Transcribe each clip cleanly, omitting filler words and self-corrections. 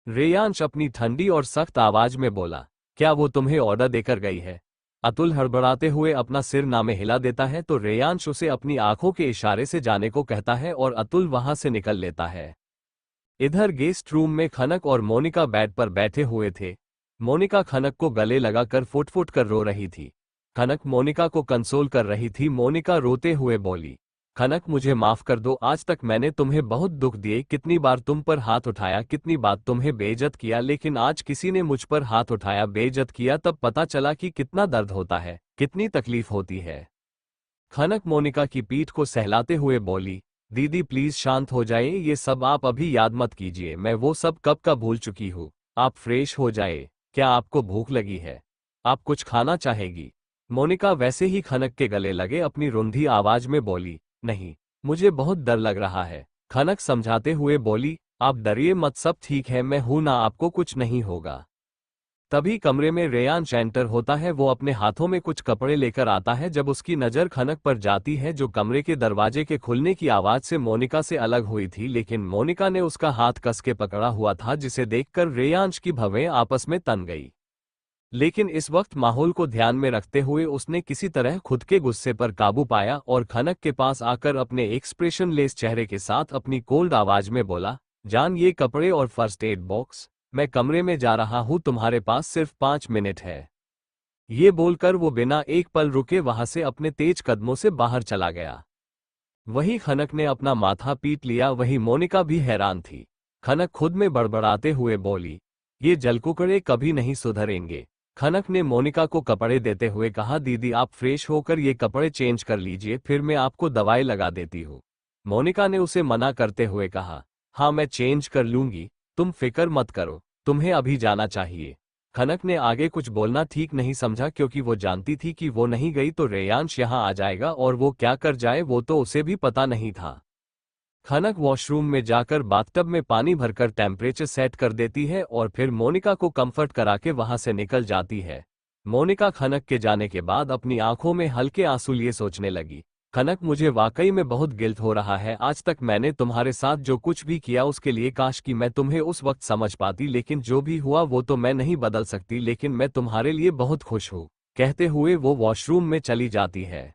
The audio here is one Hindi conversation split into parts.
रेयांश अपनी ठंडी और सख्त आवाज में बोला, क्या वो तुम्हें ऑर्डर देकर गई है? अतुल हड़बड़ाते हुए अपना सिर ना में हिला देता है तो रेयांश उसे अपनी आंखों के इशारे से जाने को कहता है और अतुल वहां से निकल लेता है। इधर गेस्ट रूम में खनक और मोनिका बेड पर बैठे हुए थे। मोनिका खनक को गले लगाकर फुट फुट कर रो रही थी। खनक मोनिका को कंसोल कर रही थी। मोनिका रोते हुए बोली, खनक मुझे माफ कर दो, आज तक मैंने तुम्हें बहुत दुख दिए, कितनी बार तुम पर हाथ उठाया, कितनी बार तुम्हें बेइज्जत किया, लेकिन आज किसी ने मुझ पर हाथ उठाया, बेइज्जत किया, तब पता चला कि कितना दर्द होता है, कितनी तकलीफ होती है। खनक मोनिका की पीठ को सहलाते हुए बोली, दीदी प्लीज शांत हो जाए, ये सब आप अभी याद मत कीजिए, मैं वो सब कब का भूल चुकी हूँ। आप फ्रेश हो जाए। क्या आपको भूख लगी है? आप कुछ खाना चाहेगी? मोनिका वैसे ही खनक के गले लगे अपनी रुंधी आवाज में बोली, नहीं, मुझे बहुत डर लग रहा है। खनक समझाते हुए बोली, आप डरिए मत, सब ठीक है, मैं हूं ना, आपको कुछ नहीं होगा। तभी कमरे में रेयांश एंटर होता है। वो अपने हाथों में कुछ कपड़े लेकर आता है। जब उसकी नज़र खनक पर जाती है जो कमरे के दरवाजे के खुलने की आवाज से मोनिका से अलग हुई थी, लेकिन मोनिका ने उसका हाथ कस के पकड़ा हुआ था, जिसे देखकर रेयांश की भवें आपस में तन गई। लेकिन इस वक्त माहौल को ध्यान में रखते हुए उसने किसी तरह खुद के गुस्से पर काबू पाया और खनक के पास आकर अपने एक्सप्रेशन लेस चेहरे के साथ अपनी कोल्ड आवाज में बोला, जान ये कपड़े और फर्स्ट एड बॉक्स, मैं कमरे में जा रहा हूं, तुम्हारे पास सिर्फ 5 मिनट है। ये बोलकर वो बिना एक पल रुके वहां से अपने तेज कदमों से बाहर चला गया। वहीं खनक ने अपना माथा पीट लिया। वहीं मोनिका भी हैरान थी। खनक खुद में बड़बड़ाते हुए बोली, ये जलकुकड़े कभी नहीं सुधरेंगे। खनक ने मोनिका को कपड़े देते हुए कहा, दीदी आप फ्रेश होकर ये कपड़े चेंज कर लीजिए, फिर मैं आपको दवाई लगा देती हूँ। मोनिका ने उसे मना करते हुए कहा, हाँ मैं चेंज कर लूंगी, तुम फिक्र मत करो, तुम्हें अभी जाना चाहिए। खनक ने आगे कुछ बोलना ठीक नहीं समझा, क्योंकि वो जानती थी कि वो नहीं गई तो रेयांश यहाँ आ जाएगा और वो क्या कर जाए वो तो उसे भी पता नहीं था। खनक वॉशरूम में जाकर बाथटब में पानी भरकर टेम्परेचर सेट कर देती है और फिर मोनिका को कंफर्ट करा के वहां से निकल जाती है। मोनिका खनक के जाने के बाद अपनी आंखों में हल्के आंसू लिए सोचने लगी, खनक मुझे वाकई में बहुत गिल्ट हो रहा है। आज तक मैंने तुम्हारे साथ जो कुछ भी किया उसके लिए काश कि मैं तुम्हें उस वक्त समझ पाती, लेकिन जो भी हुआ वो तो मैं नहीं बदल सकती, लेकिन मैं तुम्हारे लिए बहुत खुश हूँ। कहते हुए वो वॉशरूम में चली जाती है।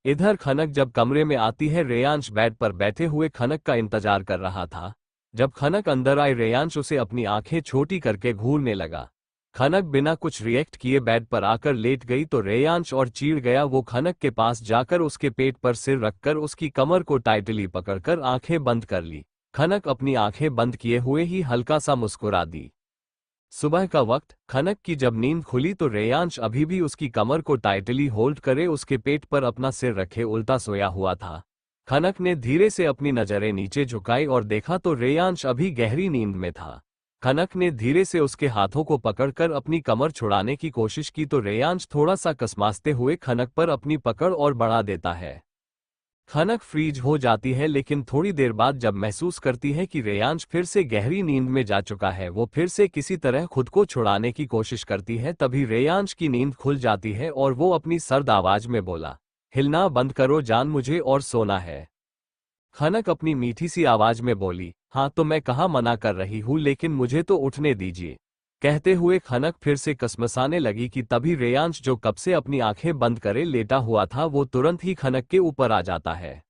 इधर खनक जब कमरे में आती है, रेयांश बेड पर बैठे हुए खनक का इंतजार कर रहा था। जब खनक अंदर आई, रेयांश उसे अपनी आंखें छोटी करके घूरने लगा। खनक बिना कुछ रिएक्ट किए बेड पर आकर लेट गई तो रेयांश और चीड़ गया। वो खनक के पास जाकर उसके पेट पर सिर रखकर उसकी कमर को टाइटली पकड़कर आंखें बंद कर ली। खनक अपनी आंखें बंद किए हुए ही हल्का सा मुस्कुरा दी। सुबह का वक्त, खनक की जब नींद खुली तो रेयांश अभी भी उसकी कमर को टाइटली होल्ड करे उसके पेट पर अपना सिर रखे उल्टा सोया हुआ था। खनक ने धीरे से अपनी नजरें नीचे झुकाई और देखा तो रेयांश अभी गहरी नींद में था। खनक ने धीरे से उसके हाथों को पकड़कर अपनी कमर छुड़ाने की कोशिश की तो रेयांश थोड़ा सा कसमासते हुए खनक पर अपनी पकड़ और बढ़ा देता है। खनक फ्रीज हो जाती है, लेकिन थोड़ी देर बाद जब महसूस करती है कि रेयांश फिर से गहरी नींद में जा चुका है, वो फिर से किसी तरह खुद को छुड़ाने की कोशिश करती है। तभी रेयांश की नींद खुल जाती है और वो अपनी सर्द आवाज में बोला, हिलना बंद करो जान, मुझे और सोना है। खनक अपनी मीठी सी आवाज में बोली, हाँ तो मैं कहाँ मना कर रही हूँ, लेकिन मुझे तो उठने दीजिए। कहते हुए खनक फिर से कसमसाने लगी कि तभी रेयांश जो कब से अपनी आंखें बंद करे लेटा हुआ था वो तुरंत ही खनक के ऊपर आ जाता है।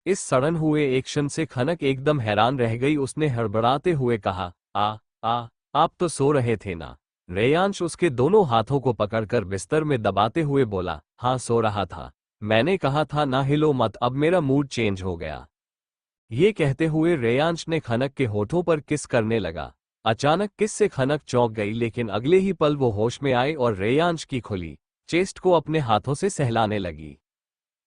इस सडन हुए एक्शन से खनक एकदम हैरान रह गई। उसने हड़बड़ाते हुए कहा, आ आप तो सो रहे थे ना? रेयांश उसके दोनों हाथों को पकड़कर बिस्तर में दबाते हुए बोला, हाँ सो रहा था, मैंने कहा था ना हिलो मत, अब मेरा मूड चेंज हो गया। ये कहते हुए रेयांश ने खनक के होठों पर किस करने लगा। अचानक किस से खनक चौंक गई, लेकिन अगले ही पल वो होश में आई और रेयांश की खुली चेस्ट को अपने हाथों से सहलाने लगी।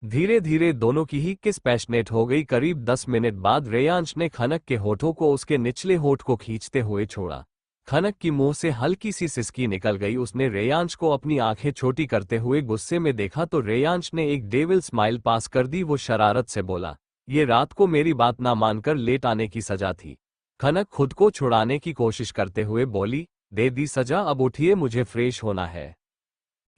धीरे धीरे दोनों की ही किस पैशनेट हो गई। करीब 10 मिनट बाद रेयांश ने खनक के होठों को उसके निचले होठ को खींचते हुए छोड़ा। खनक की मुंह से हल्की सी सिसकी निकल गई। उसने रेयांश को अपनी आंखें छोटी करते हुए गुस्से में देखा तो रेयांश ने एक डेविल स्माइल पास कर दी। वो शरारत से बोला, ये रात को मेरी बात ना मानकर लेट आने की सजा थी। खनक खुद को छुड़ाने की कोशिश करते हुए बोली, दे दी सजा, अब उठिए, मुझे फ्रेश होना है।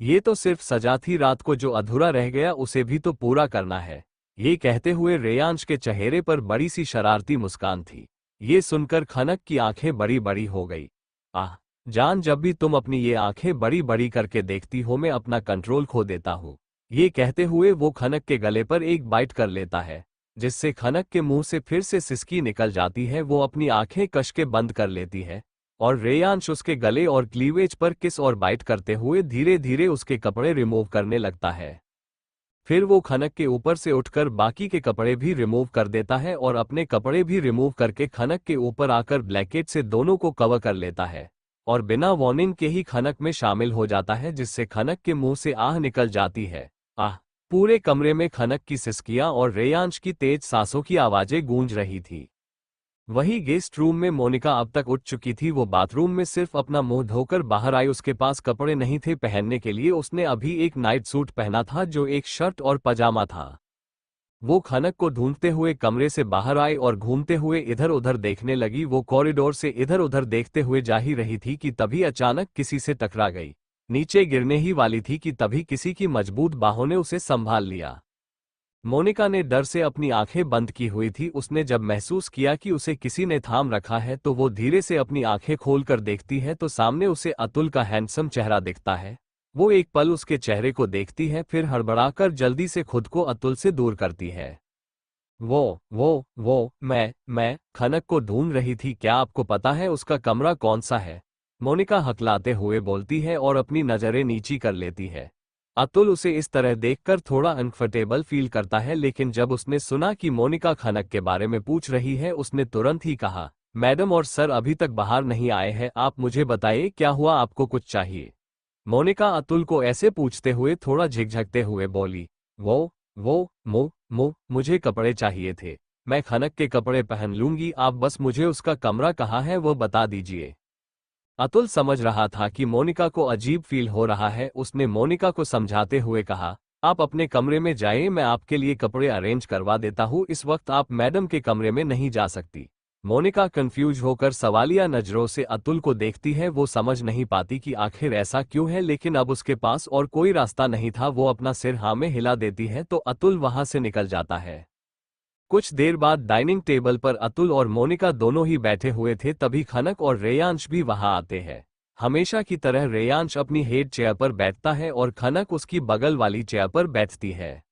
ये तो सिर्फ सजा थी, रात को जो अधूरा रह गया उसे भी तो पूरा करना है। ये कहते हुए रेयांश के चेहरे पर बड़ी सी शरारती मुस्कान थी। ये सुनकर खनक की आंखें बड़ी बड़ी हो गई। आह जान, जब भी तुम अपनी ये आंखें बड़ी बड़ी करके देखती हो मैं अपना कंट्रोल खो देता हूँ। ये कहते हुए वो खनक के गले पर एक बाइट कर लेता है, जिससे खनक के मुंह से फिर से सिसकी निकल जाती है। वो अपनी आंखें कस के बंद कर लेती है और रेयांश उसके गले और क्लीवेज पर किस और बाइट करते हुए धीरे धीरे उसके कपड़े रिमूव करने लगता है। फिर वो खनक के ऊपर से उठकर बाकी के कपड़े भी रिमूव कर देता है और अपने कपड़े भी रिमूव करके खनक के ऊपर आकर ब्लैंकेट से दोनों को कवर कर लेता है और बिना वार्निंग के ही खनक में शामिल हो जाता है, जिससे खनक के मुंह से आह निकल जाती है। आह। पूरे कमरे में खनक की सिसकियां और रेयांश की तेज सांसों की आवाजें गूंज रही थी। वही गेस्ट रूम में मोनिका अब तक उठ चुकी थी। वो बाथरूम में सिर्फ अपना मुंह धोकर बाहर आई। उसके पास कपड़े नहीं थे पहनने के लिए। उसने अभी एक नाइट सूट पहना था जो एक शर्ट और पजामा था। वो खनक को ढूंढते हुए कमरे से बाहर आई और घूमते हुए इधर उधर देखने लगी। वो कॉरिडोर से इधर उधर देखते हुए जा ही रही थी कि तभी अचानक किसी से टकरा गई। नीचे गिरने ही वाली थी कि तभी किसी की मजबूत बाहों ने उसे संभाल लिया। मोनिका ने डर से अपनी आंखें बंद की हुई थी। उसने जब महसूस किया कि उसे किसी ने थाम रखा है तो वो धीरे से अपनी आंखें खोलकर देखती है तो सामने उसे अतुल का हैंडसम चेहरा दिखता है। वो एक पल उसके चेहरे को देखती है, फिर हड़बड़ाकर जल्दी से खुद को अतुल से दूर करती है। मैं खनक को ढूंढ रही थी। क्या आपको पता है उसका कमरा कौन सा है? मोनिका हकलाते हुए बोलती है और अपनी नजरें नीची कर लेती है। अतुल उसे इस तरह देखकर थोड़ा अनकंफर्टेबल फील करता है, लेकिन जब उसने सुना कि मोनिका खनक के बारे में पूछ रही है उसने तुरंत ही कहा, मैडम और सर अभी तक बाहर नहीं आए हैं, आप मुझे बताइए क्या हुआ, आपको कुछ चाहिए? मोनिका अतुल को ऐसे पूछते हुए थोड़ा झिकझकते हुए बोली, मुझे कपड़े चाहिए थे। मैं खनक के कपड़े पहन लूंगी, आप बस मुझे उसका कमरा कहाँ है वो बता दीजिए। अतुल समझ रहा था कि मोनिका को अजीब फील हो रहा है। उसने मोनिका को समझाते हुए कहा, आप अपने कमरे में जाइए, मैं आपके लिए कपड़े अरेंज करवा देता हूँ। इस वक्त आप मैडम के कमरे में नहीं जा सकती। मोनिका कंफ्यूज होकर सवालिया नजरों से अतुल को देखती है। वो समझ नहीं पाती कि आखिर ऐसा क्यों है, लेकिन अब उसके पास और कोई रास्ता नहीं था। वो अपना सिर हाँ में हिला देती है तो अतुल वहां से निकल जाता है। कुछ देर बाद डाइनिंग टेबल पर अतुल और मोनिका दोनों ही बैठे हुए थे। तभी खनक और रेयांश भी वहां आते हैं। हमेशा की तरह रेयांश अपनी हेड चेयर पर बैठता है और खनक उसकी बगल वाली चेयर पर बैठती है।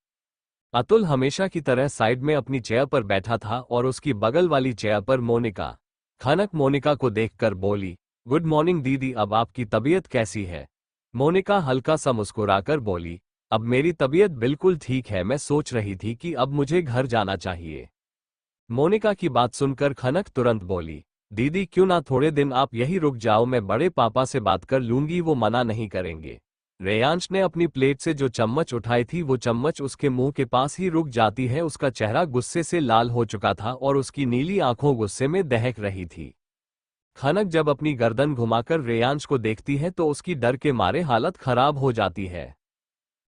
अतुल हमेशा की तरह साइड में अपनी चेयर पर बैठा था और उसकी बगल वाली चेयर पर मोनिका। खनक मोनिका को देखकर बोली, गुड मॉर्निंग दीदी, अब आपकी तबीयत कैसी है? मोनिका हल्का सा मुस्कुराकर बोली, अब मेरी तबीयत बिल्कुल ठीक है, मैं सोच रही थी कि अब मुझे घर जाना चाहिए। मोनिका की बात सुनकर खनक तुरंत बोली, दीदी क्यों ना थोड़े दिन आप यही रुक जाओ, मैं बड़े पापा से बात कर लूंगी, वो मना नहीं करेंगे। रेयांश ने अपनी प्लेट से जो चम्मच उठाई थी वो चम्मच उसके मुंह के पास ही रुक जाती है। उसका चेहरा गुस्से से लाल हो चुका था और उसकी नीली आंखों गुस्से में दहक रही थी। खनक जब अपनी गर्दन घुमाकर रेयांश को देखती है तो उसकी डर के मारे हालत खराब हो जाती है।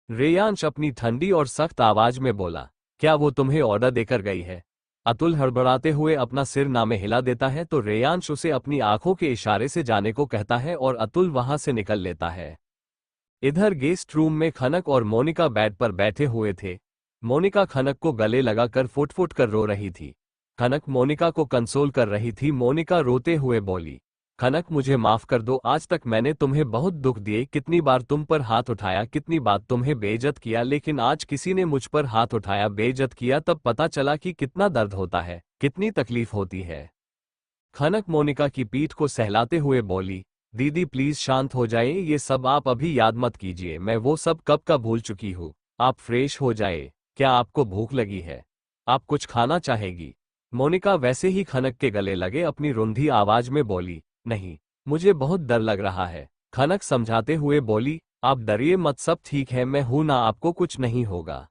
रेयांश अपनी ठंडी और सख्त आवाज में बोला, क्या वो तुम्हें ऑर्डर देकर गई है? अतुल हड़बड़ाते हुए अपना सिर ना में हिला देता है तो रेयांश उसे अपनी आंखों के इशारे से जाने को कहता है और अतुल वहां से निकल लेता है। इधर गेस्ट रूम में खनक और मोनिका बेड पर बैठे हुए थे। मोनिका खनक को गले लगाकर फुट फुट कर रो रही थी। खनक मोनिका को कंसोल कर रही थी। मोनिका रोते हुए बोली, खनक मुझे माफ कर दो, आज तक मैंने तुम्हें बहुत दुख दिए, कितनी बार तुम पर हाथ उठाया, कितनी बार तुम्हें बेइज्जत किया, लेकिन आज किसी ने मुझ पर हाथ उठाया, बेइज्जत किया, तब पता चला कि कितना दर्द होता है, कितनी तकलीफ होती है। खनक मोनिका की पीठ को सहलाते हुए बोली, दीदी प्लीज शांत हो जाए, ये सब आप अभी याद मत कीजिए, मैं वो सब कब का भूल चुकी हूँ। आप फ्रेश हो जाए। क्या आपको भूख लगी है? आप कुछ खाना चाहेगी? मोनिका वैसे ही खनक के गले लगे अपनी रुंधी आवाज में बोली, नहीं, मुझे बहुत डर लग रहा है। खनक समझाते हुए बोली, आप डरिए मत, सब ठीक है, मैं हूं ना, आपको कुछ नहीं होगा।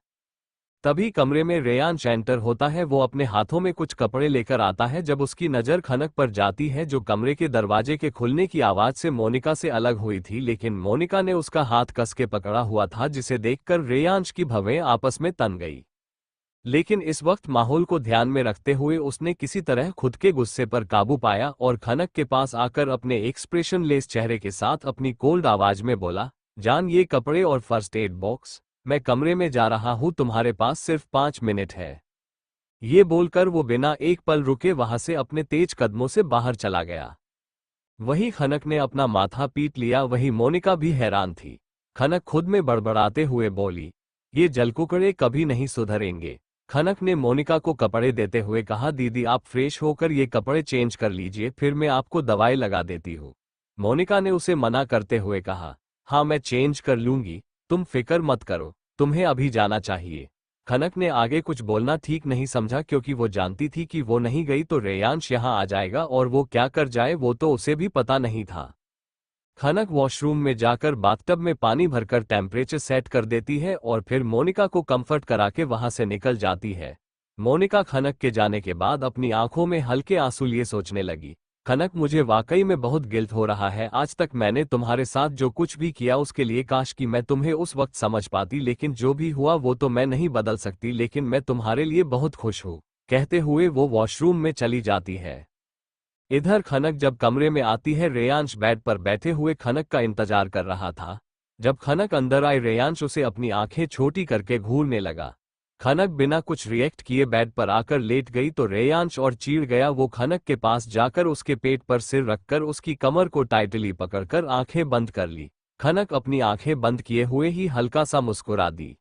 तभी कमरे में रेयांश एंटर होता है। वो अपने हाथों में कुछ कपड़े लेकर आता है। जब उसकी नज़र खनक पर जाती है जो कमरे के दरवाजे के खुलने की आवाज से मोनिका से अलग हुई थी, लेकिन मोनिका ने उसका हाथ कस के पकड़ा हुआ था, जिसे देखकर रेयांश की भवें आपस में तन गई। लेकिन इस वक्त माहौल को ध्यान में रखते हुए उसने किसी तरह खुद के गुस्से पर काबू पाया और खनक के पास आकर अपने एक्सप्रेशन लेस चेहरे के साथ अपनी कोल्ड आवाज में बोला, जान ये कपड़े और फर्स्ट एड बॉक्स, मैं कमरे में जा रहा हूं, तुम्हारे पास सिर्फ 5 मिनट है। ये बोलकर वो बिना एक पल रुके वहां से अपने तेज कदमों से बाहर चला गया। वही खनक ने अपना माथा पीट लिया। वही मोनिका भी हैरान थी। खनक खुद में बड़बड़ाते हुए बोली, ये जलकुकड़े कभी नहीं सुधरेंगे। खनक ने मोनिका को कपड़े देते हुए कहा, दीदी आप फ्रेश होकर ये कपड़े चेंज कर लीजिए, फिर मैं आपको दवाई लगा देती हूँ। मोनिका ने उसे मना करते हुए कहा, हाँ मैं चेंज कर लूंगी, तुम फिक्र मत करो, तुम्हें अभी जाना चाहिए। खनक ने आगे कुछ बोलना ठीक नहीं समझा, क्योंकि वो जानती थी कि वो नहीं गई तो रेयांश यहाँ आ जाएगा और वो क्या कर जाए वो तो उसे भी पता नहीं था। खनक वॉशरूम में जाकर बाथटब में पानी भरकर टेम्परेचर सेट कर देती है और फिर मोनिका को कंफर्ट करा के वहां से निकल जाती है। मोनिका खनक के जाने के बाद अपनी आंखों में हल्के आंसू लिए सोचने लगी, खनक मुझे वाकई में बहुत गिल्ट हो रहा है। आज तक मैंने तुम्हारे साथ जो कुछ भी किया उसके लिए काश कि मैं तुम्हें उस वक्त समझ पाती, लेकिन जो भी हुआ वो तो मैं नहीं बदल सकती, लेकिन मैं तुम्हारे लिए बहुत खुश हूँ। कहते हुए वो वॉशरूम में चली जाती है। इधर खनक जब कमरे में आती है, रेयांश बेड पर बैठे हुए खनक का इंतजार कर रहा था। जब खनक अंदर आई, रेयांश उसे अपनी आंखें छोटी करके घूरने लगा। खनक बिना कुछ रिएक्ट किए बेड पर आकर लेट गई तो रेयांश और चीड़ गया। वो खनक के पास जाकर उसके पेट पर सिर रखकर उसकी कमर को टाइटली पकड़कर आंखें बंद कर ली। खनक अपनी आंखें बंद किए हुए ही हल्का सा मुस्कुरा दी।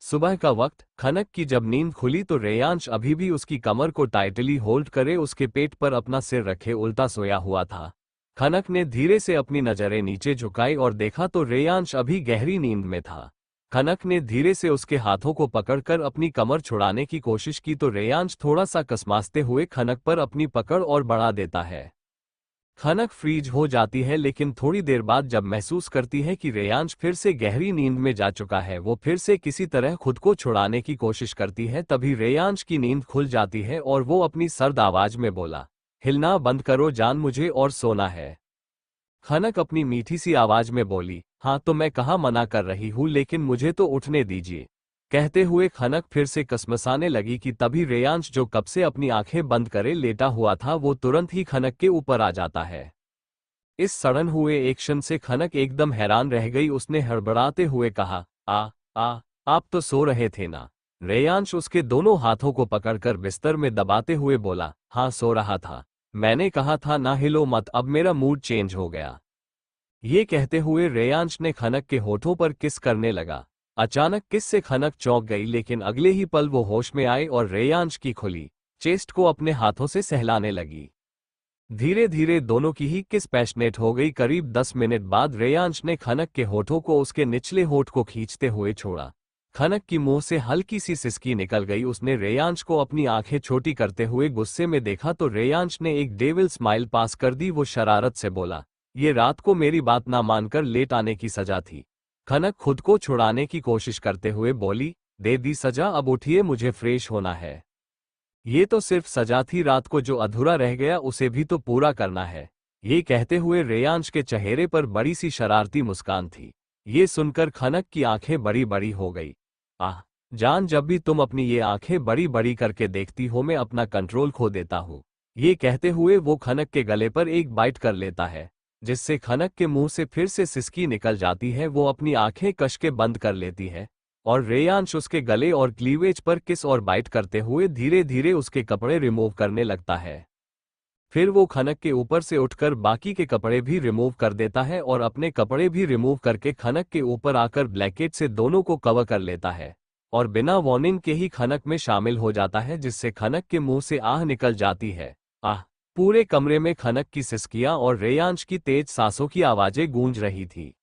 सुबह का वक्त, खनक की जब नींद खुली तो रेयांश अभी भी उसकी कमर को टाइटली होल्ड करे उसके पेट पर अपना सिर रखे उल्टा सोया हुआ था। खनक ने धीरे से अपनी नजरें नीचे झुकाई और देखा तो रेयांश अभी गहरी नींद में था। खनक ने धीरे से उसके हाथों को पकड़कर अपनी कमर छुड़ाने की कोशिश की तो रेयांश थोड़ा सा कसमासते हुए खनक पर अपनी पकड़ और बढ़ा देता है। खनक फ्रीज हो जाती है, लेकिन थोड़ी देर बाद जब महसूस करती है कि रेयांश फिर से गहरी नींद में जा चुका है, वो फिर से किसी तरह खुद को छुड़ाने की कोशिश करती है। तभी रेयांश की नींद खुल जाती है और वो अपनी सर्द आवाज में बोला, हिलना बंद करो जान, मुझे और सोना है। खनक अपनी मीठी सी आवाज में बोली, हाँ तो मैं कहाँ मना कर रही हूँ, लेकिन मुझे तो उठने दीजिए। कहते हुए खनक फिर से कसमसाने लगी कि तभी रेयांश जो कब से अपनी आंखें बंद करे लेटा हुआ था वो तुरंत ही खनक के ऊपर आ जाता है। इस सडन हुए एक्शन से खनक एकदम हैरान रह गई। उसने हड़बड़ाते हुए कहा, आ आप तो सो रहे थे ना। रेयांश उसके दोनों हाथों को पकड़कर बिस्तर में दबाते हुए बोला, हाँ सो रहा था, मैंने कहा था ना हिलो मत, अब मेरा मूड चेंज हो गया। ये कहते हुए रेयांश ने खनक के होठों पर किस करने लगा। अचानक किस से खनक चौंक गई, लेकिन अगले ही पल वो होश में आई और रेयांश की खुली चेस्ट को अपने हाथों से सहलाने लगी। धीरे धीरे दोनों की ही किस पैशनेट हो गई। करीब 10 मिनट बाद रेयांश ने खनक के होठों को उसके निचले होठ को खींचते हुए छोड़ा। खनक की मुंह से हल्की सी सिसकी निकल गई। उसने रेयांश को अपनी आंखें छोटी करते हुए गुस्से में देखा तो रेयांश ने एक डेविल स्माइल पास कर दी। वो शरारत से बोला, ये रात को मेरी बात ना मानकर लेट आने की सजा थी। खनक खुद को छुड़ाने की कोशिश करते हुए बोली, दे दी सजा, अब उठिए, मुझे फ्रेश होना है। ये तो सिर्फ सजा थी, रात को जो अधूरा रह गया उसे भी तो पूरा करना है। ये कहते हुए रेयांश के चेहरे पर बड़ी सी शरारती मुस्कान थी। ये सुनकर खनक की आंखें बड़ी बड़ी हो गई। आह जान, जब भी तुम अपनी ये आंखें बड़ी बड़ी करके देखती हो मैं अपना कंट्रोल खो देता हूँ। ये कहते हुए वो खनक के गले पर एक बाइट कर लेता है, जिससे खनक के मुंह से फिर से सिसकी निकल जाती है। वो अपनी आंखें कस के बंद कर लेती है और रेयांश उसके गले और क्लीवेज पर किस और बाइट करते हुए धीरे धीरे उसके कपड़े रिमूव करने लगता है। फिर वो खनक के ऊपर से उठकर बाकी के कपड़े भी रिमूव कर देता है और अपने कपड़े भी रिमूव करके खनक के ऊपर आकर ब्लैंकेट से दोनों को कवर कर लेता है और बिना वार्निंग के ही खनक में शामिल हो जाता है, जिससे खनक के मुंह से आह निकल जाती है। आह! पूरे कमरे में खनक की सिसकियां और रेयांश की तेज सांसों की आवाजें गूंज रही थी।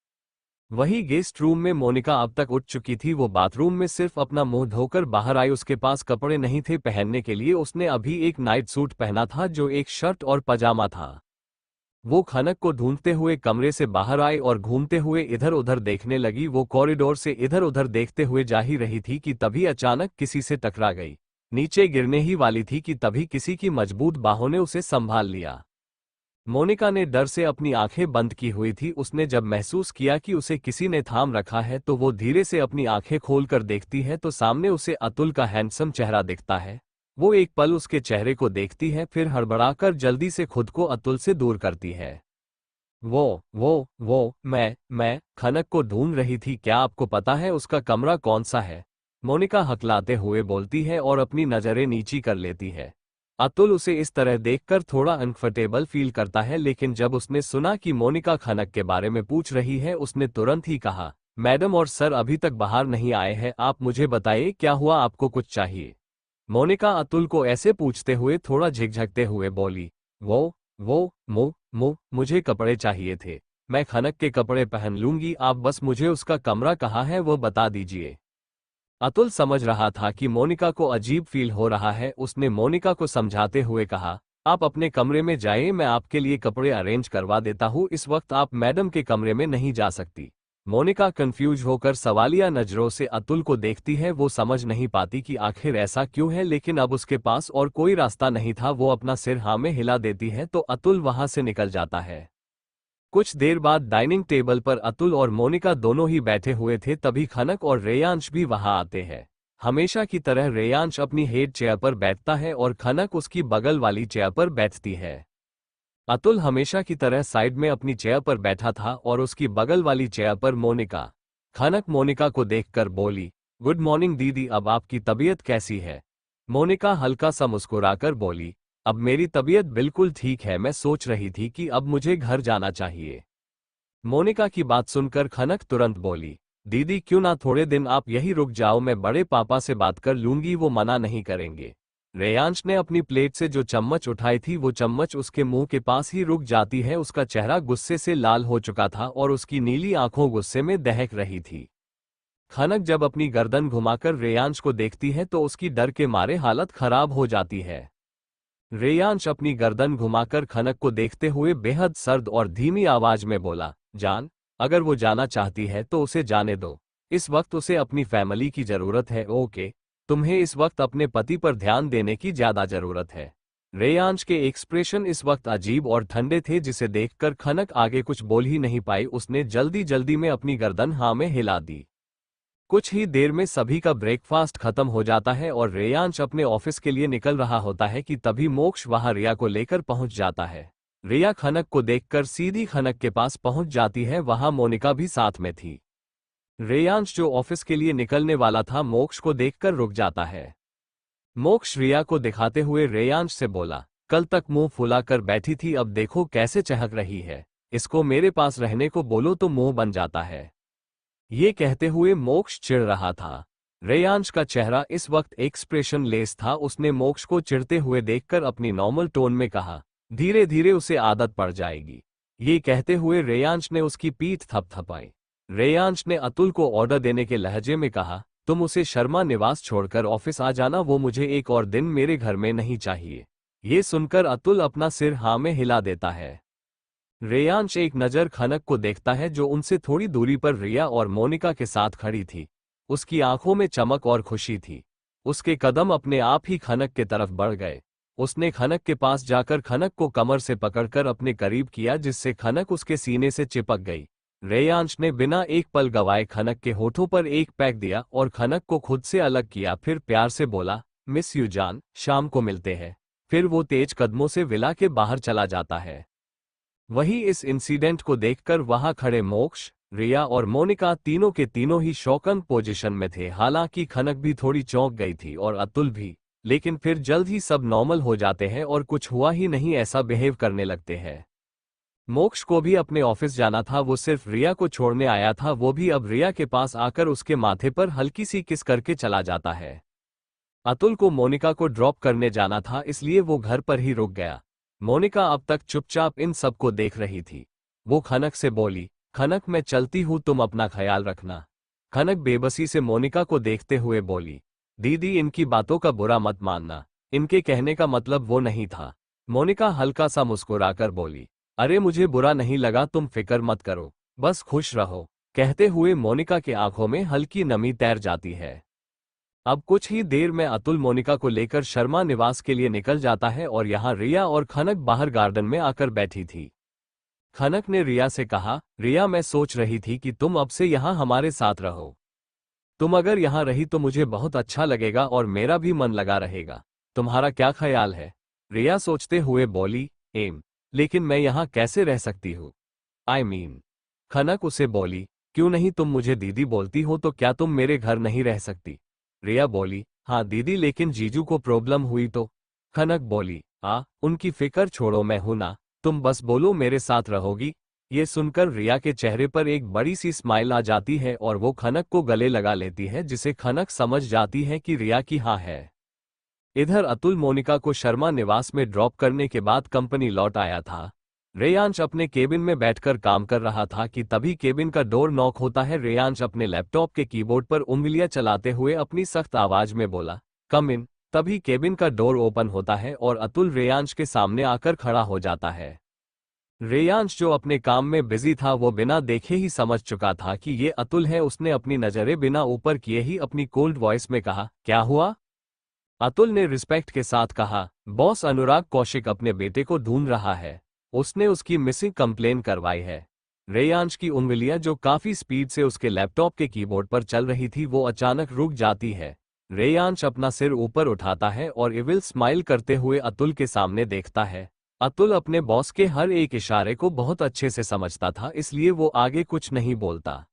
वही गेस्ट रूम में मोनिका अब तक उठ चुकी थी। वो बाथरूम में सिर्फ अपना मुंह धोकर बाहर आई। उसके पास कपड़े नहीं थे पहनने के लिए। उसने अभी एक नाइट सूट पहना था जो एक शर्ट और पजामा था। वो खनक को ढूंढते हुए कमरे से बाहर आई और घूमते हुए इधर उधर देखने लगी। वो कॉरिडोर से इधर उधर देखते हुए जा ही रही थी कि तभी अचानक किसी से टकरा गई। नीचे गिरने ही वाली थी कि तभी किसी की मजबूत बाहों ने उसे संभाल लिया। मोनिका ने डर से अपनी आंखें बंद की हुई थी। उसने जब महसूस किया कि उसे किसी ने थाम रखा है तो वो धीरे से अपनी आंखें खोलकर देखती है तो सामने उसे अतुल का हैंडसम चेहरा दिखता है। वो एक पल उसके चेहरे को देखती है, फिर हड़बड़ाकर जल्दी से खुद को अतुल से दूर करती है। मैं खनक को ढूंढ रही थी। क्या आपको पता है उसका कमरा कौन सा है? मोनिका हकलाते हुए बोलती है और अपनी नजरें नीची कर लेती है। अतुल उसे इस तरह देखकर थोड़ा अनकंफर्टेबल फील करता है, लेकिन जब उसने सुना कि मोनिका खनक के बारे में पूछ रही है, उसने तुरंत ही कहा, मैडम और सर अभी तक बाहर नहीं आए हैं, आप मुझे बताइए क्या हुआ, आपको कुछ चाहिए? मोनिका अतुल को ऐसे पूछते हुए थोड़ा झिकझकते हुए बोली, वो मुझे कपड़े चाहिए थे। मैं खनक के कपड़े पहन लूंगी, आप बस मुझे उसका कमरा कहाँ है वो बता दीजिए। अतुल समझ रहा था कि मोनिका को अजीब फील हो रहा है। उसने मोनिका को समझाते हुए कहा, आप अपने कमरे में जाइए, मैं आपके लिए कपड़े अरेंज करवा देता हूँ, इस वक्त आप मैडम के कमरे में नहीं जा सकती। मोनिका कंफ्यूज होकर सवालिया नजरों से अतुल को देखती है। वो समझ नहीं पाती कि आखिर ऐसा क्यों है, लेकिन अब उसके पास और कोई रास्ता नहीं था। वो अपना सिर हाँ में हिला देती है तो अतुल वहां से निकल जाता है। कुछ देर बाद डाइनिंग टेबल पर अतुल और मोनिका दोनों ही बैठे हुए थे, तभी खनक और रेयांश भी वहां आते हैं। हमेशा की तरह रेयांश अपनी हेड चेयर पर बैठता है और खनक उसकी बगल वाली चेयर पर बैठती है। अतुल हमेशा की तरह साइड में अपनी चेयर पर बैठा था और उसकी बगल वाली चेयर पर मोनिका। खनक मोनिका को देखकर बोली, गुड मॉर्निंग दीदी, अब आपकी तबीयत कैसी है? मोनिका हल्का सा मुस्कुराकर बोली, अब मेरी तबीयत बिल्कुल ठीक है, मैं सोच रही थी कि अब मुझे घर जाना चाहिए। मोनिका की बात सुनकर खनक तुरंत बोली, दीदी क्यों ना थोड़े दिन आप यही रुक जाओ, मैं बड़े पापा से बात कर लूंगी, वो मना नहीं करेंगे। रेयांश ने अपनी प्लेट से जो चम्मच उठाई थी वो चम्मच उसके मुंह के पास ही रुक जाती है। उसका चेहरा गुस्से से लाल हो चुका था और उसकी नीली आंखों गुस्से में दहक रही थी। खनक जब अपनी गर्दन घुमाकर रेयांश को देखती है तो उसकी डर के मारे हालत खराब हो जाती है। रेयांश अपनी गर्दन घुमाकर खनक को देखते हुए बेहद सर्द और धीमी आवाज में बोला, जान, अगर वो जाना चाहती है तो उसे जाने दो। इस वक्त उसे अपनी फैमिली की जरूरत है। ओके, तुम्हें इस वक्त अपने पति पर ध्यान देने की ज्यादा जरूरत है। रेयांश के एक्सप्रेशन इस वक्त अजीब और ठंडे थे, जिसे देखकर खनक आगे कुछ बोल ही नहीं पाई। उसने जल्दी जल्दी में अपनी गर्दन हाँ में हिला दी। कुछ ही देर में सभी का ब्रेकफास्ट खत्म हो जाता है और रेयांश अपने ऑफिस के लिए निकल रहा होता है कि तभी मोक्ष वहां रिया को लेकर पहुंच जाता है। रिया खनक को देखकर सीधी खनक के पास पहुंच जाती है, वहां मोनिका भी साथ में थी। रेयांश जो ऑफिस के लिए निकलने वाला था, मोक्ष को देखकर रुक जाता है। मोक्ष रिया को दिखाते हुए रेयांश से बोला, कल तक मुंह फुलाकर बैठी थी, अब देखो कैसे चहक रही है, इसको मेरे पास रहने को बोलो तो मुंह बन जाता है। ये कहते हुए मोक्ष चिढ़ रहा था। रेयांश का चेहरा इस वक्त एक्सप्रेशन लेस था। उसने मोक्ष को चिढ़ते हुए देखकर अपनी नॉर्मल टोन में कहा, धीरे धीरे उसे आदत पड़ जाएगी। ये कहते हुए रेयांश ने उसकी पीठ थपथपाई। रेयांश ने अतुल को ऑर्डर देने के लहजे में कहा, तुम उसे शर्मा निवास छोड़कर ऑफिस आ जाना, वो मुझे एक और दिन मेरे घर में नहीं चाहिए। ये सुनकर अतुल अपना सिर हाँ में हिला देता है। रेयांश एक नज़र खनक को देखता है जो उनसे थोड़ी दूरी पर रिया और मोनिका के साथ खड़ी थी। उसकी आंखों में चमक और खुशी थी। उसके कदम अपने आप ही खनक के तरफ बढ़ गए। उसने खनक के पास जाकर खनक को कमर से पकड़कर अपने करीब किया, जिससे खनक उसके सीने से चिपक गई। रेयांश ने बिना एक पल गवाए खनक के होठों पर एक पैक दिया और खनक को खुद से अलग किया। फिर प्यार से बोला, मिस यू जान, शाम को मिलते हैं। फिर वो तेज कदमों से विला के बाहर चला जाता है। वहीं इस इंसिडेंट को देखकर वहां खड़े मोक्ष, रिया और मोनिका तीनों के तीनों ही शॉकन पोजीशन में थे। हालांकि खनक भी थोड़ी चौंक गई थी और अतुल भी, लेकिन फिर जल्द ही सब नॉर्मल हो जाते हैं और कुछ हुआ ही नहीं ऐसा बिहेव करने लगते हैं। मोक्ष को भी अपने ऑफिस जाना था, वो सिर्फ रिया को छोड़ने आया था। वो भी अब रिया के पास आकर उसके माथे पर हल्की सी किस करके चला जाता है। अतुल को मोनिका को ड्रॉप करने जाना था, इसलिए वो घर पर ही रुक गया। मोनिका अब तक चुपचाप इन सबको देख रही थी। वो खनक से बोली, खनक मैं चलती हूँ, तुम अपना ख्याल रखना। खनक बेबसी से मोनिका को देखते हुए बोली, दीदी इनकी बातों का बुरा मत मानना, इनके कहने का मतलब वो नहीं था। मोनिका हल्का सा मुस्कुराकर बोली, अरे मुझे बुरा नहीं लगा, तुम फिक्र मत करो, बस खुश रहो। कहते हुए मोनिका के आंखों में हल्की नमी तैर जाती है। अब कुछ ही देर में अतुल मोनिका को लेकर शर्मा निवास के लिए निकल जाता है और यहाँ रिया और खनक बाहर गार्डन में आकर बैठी थी। खनक ने रिया से कहा, रिया मैं सोच रही थी कि तुम अब से यहाँ हमारे साथ रहो। तुम अगर यहाँ रही तो मुझे बहुत अच्छा लगेगा और मेरा भी मन लगा रहेगा। तुम्हारा क्या ख्याल है? रिया सोचते हुए बोली, लेकिन मैं यहाँ कैसे रह सकती हूँ? खनक उसे बोली, क्यों नहीं, तुम मुझे दीदी बोलती हो तो क्या तुम मेरे घर नहीं रह सकती? रिया बोली, हाँ दीदी, लेकिन जीजू को प्रॉब्लम हुई तो? खनक बोली, उनकी फिक्र छोड़ो, मैं हूं ना, तुम बस बोलो मेरे साथ रहोगी। ये सुनकर रिया के चेहरे पर एक बड़ी सी स्माइल आ जाती है और वो खनक को गले लगा लेती है, जिसे खनक समझ जाती है कि रिया की हाँ है। इधर अतुल मोनिका को शर्मा निवास में ड्रॉप करने के बाद कंपनी लौट आया था। रेयांश अपने केबिन में बैठकर काम कर रहा था कि तभी केबिन का डोर नॉक होता है। रेयांश अपने लैपटॉप के कीबोर्ड पर उंगलियां चलाते हुए अपनी सख्त आवाज में बोला, कम इन। तभी केबिन का डोर ओपन होता है और अतुल रेयांश के सामने आकर खड़ा हो जाता है। रेयांश जो अपने काम में बिजी था वो बिना देखे ही समझ चुका था कि ये अतुल है। उसने अपनी नजरें बिना ऊपर किए ही अपनी कोल्ड वॉइस में कहा, क्या हुआ? अतुल ने रिस्पेक्ट के साथ कहा, बॉस अनुराग कौशिक अपने बेटे को ढूंढ रहा है, उसने उसकी मिसिंग कंप्लेन करवाई है। रेयांश की उंगलियां जो काफी स्पीड से उसके लैपटॉप के कीबोर्ड पर चल रही थी वो अचानक रुक जाती है। रेयांश अपना सिर ऊपर उठाता है और इविल स्माइल करते हुए अतुल के सामने देखता है। अतुल अपने बॉस के हर एक इशारे को बहुत अच्छे से समझता था, इसलिए वो आगे कुछ नहीं बोलता।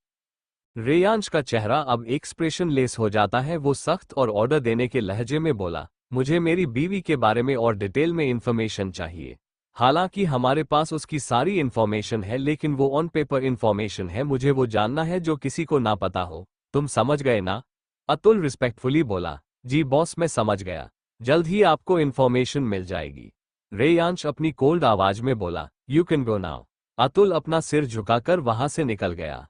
रेयांश का चेहरा अब एक्सप्रेशन लेस हो जाता है। वो सख्त और ऑर्डर देने के लहजे में बोला, मुझे मेरी बीवी के बारे में और डिटेल में इंफॉर्मेशन चाहिए। हालांकि हमारे पास उसकी सारी इंफॉर्मेशन है, लेकिन वो ऑन पेपर इंफॉर्मेशन है, मुझे वो जानना है जो किसी को ना पता हो। तुम समझ गए ना? अतुल रिस्पेक्टफुली बोला, जी बॉस, मैं समझ गया, जल्द ही आपको इंफॉर्मेशन मिल जाएगी। रेयांश अपनी कोल्ड आवाज में बोला, you can go now. Atul अपना सिर झुकाकर वहां से निकल गया।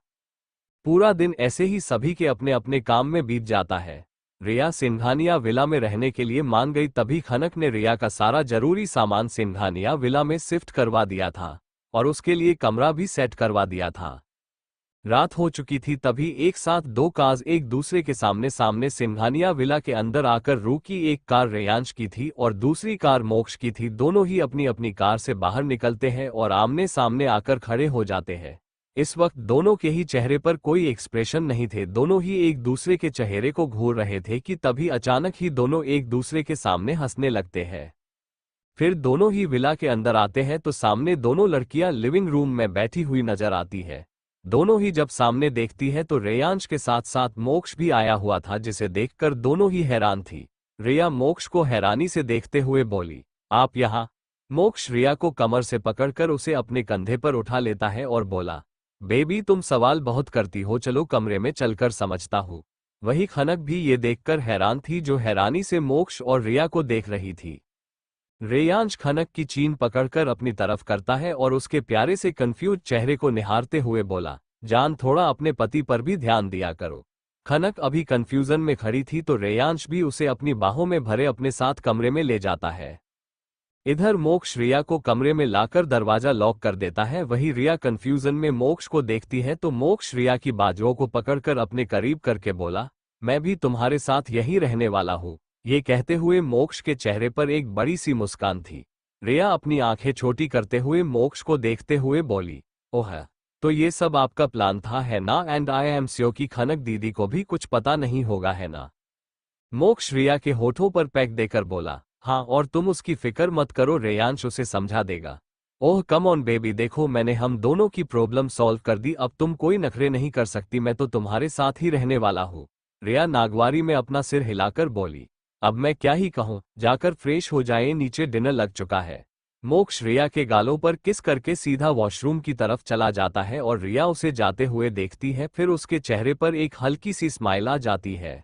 पूरा दिन ऐसे ही सभी के अपने अपने काम में बीत जाता है। रिया सिंघानिया विला में रहने के लिए मान गई। तभी खनक ने रिया का सारा जरूरी सामान सिंघानिया विला में शिफ्ट करवा दिया था और उसके लिए कमरा भी सेट करवा दिया था। रात हो चुकी थी, तभी एक साथ दो कार्स एक दूसरे के सामने सामने सिंघानिया विला के अंदर आकर रुकी। एक कार रेयांश की थी और दूसरी कार मोक्ष की थी। दोनों ही अपनी अपनी कार से बाहर निकलते हैं और आमने सामने आकर खड़े हो जाते हैं। इस वक्त दोनों के ही चेहरे पर कोई एक्सप्रेशन नहीं थे, दोनों ही एक दूसरे के चेहरे को घूर रहे थे कि तभी अचानक ही दोनों एक दूसरे के सामने हंसने लगते हैं। फिर दोनों ही विला के अंदर आते हैं तो सामने दोनों लड़कियां लिविंग रूम में बैठी हुई नजर आती है। दोनों ही जब सामने देखती है तो रेयांश के साथ साथ मोक्ष भी आया हुआ था, जिसे देखकर दोनों ही हैरान थी। रिया मोक्ष को हैरानी से देखते हुए बोली, आप यहाँ? मोक्ष रिया को कमर से पकड़कर उसे अपने कंधे पर उठा लेता है और बोला, बेबी तुम सवाल बहुत करती हो, चलो कमरे में चलकर समझता हूँ। वही खनक भी ये देखकर हैरान थी, जो हैरानी से मोक्ष और रिया को देख रही थी। रेयांश खनक की चीन पकड़कर अपनी तरफ करता है और उसके प्यारे से कंफ्यूज चेहरे को निहारते हुए बोला, जान थोड़ा अपने पति पर भी ध्यान दिया करो। खनक अभी कंफ्यूजन में खड़ी थी तो रेयांश भी उसे अपनी बाहों में भरे अपने साथ कमरे में ले जाता है। इधर मोक्ष रिया को कमरे में लाकर दरवाजा लॉक कर देता है। वही रिया कंफ्यूजन में मोक्ष को देखती है तो मोक्ष रिया की बाजुओं को पकड़कर अपने करीब करके बोला, मैं भी तुम्हारे साथ यहीं रहने वाला हूँ। ये कहते हुए मोक्ष के चेहरे पर एक बड़ी सी मुस्कान थी। रिया अपनी आंखें छोटी करते हुए मोक्ष को देखते हुए बोली, ओह, तो ये सब आपका प्लान था है ना? एंड आई एम श्योर कि खनक दीदी को भी कुछ पता नहीं होगा है ना? मोक्ष रिया के होठों पर पैक देकर बोला, हाँ, और तुम उसकी फिक्र मत करो, रेयांश उसे समझा देगा। ओह कम ऑन बेबी, देखो मैंने हम दोनों की प्रॉब्लम सॉल्व कर दी, अब तुम कोई नखरे नहीं कर सकती, मैं तो तुम्हारे साथ ही रहने वाला हूँ। रिया नागवारी में अपना सिर हिलाकर बोली, अब मैं क्या ही कहूँ, जाकर फ्रेश हो जाए, नीचे डिनर लग चुका है। मोक्ष रिया के गालों पर किस करके सीधा वॉशरूम की तरफ चला जाता है और रिया उसे जाते हुए देखती है। फिर उसके चेहरे पर एक हल्की सी स्माइल आ जाती है।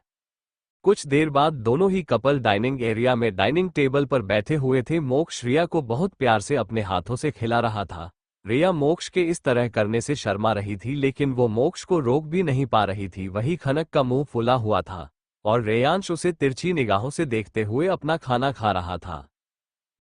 कुछ देर बाद दोनों ही कपल डाइनिंग एरिया में डाइनिंग टेबल पर बैठे हुए थे। मोक्ष रिया को बहुत प्यार से अपने हाथों से खिला रहा था। रिया मोक्ष के इस तरह करने से शर्मा रही थी, लेकिन वो मोक्ष को रोक भी नहीं पा रही थी। वही खनक का मुंह फुला हुआ था और रेयांश उसे तिरछी निगाहों से देखते हुए अपना खाना खा रहा था।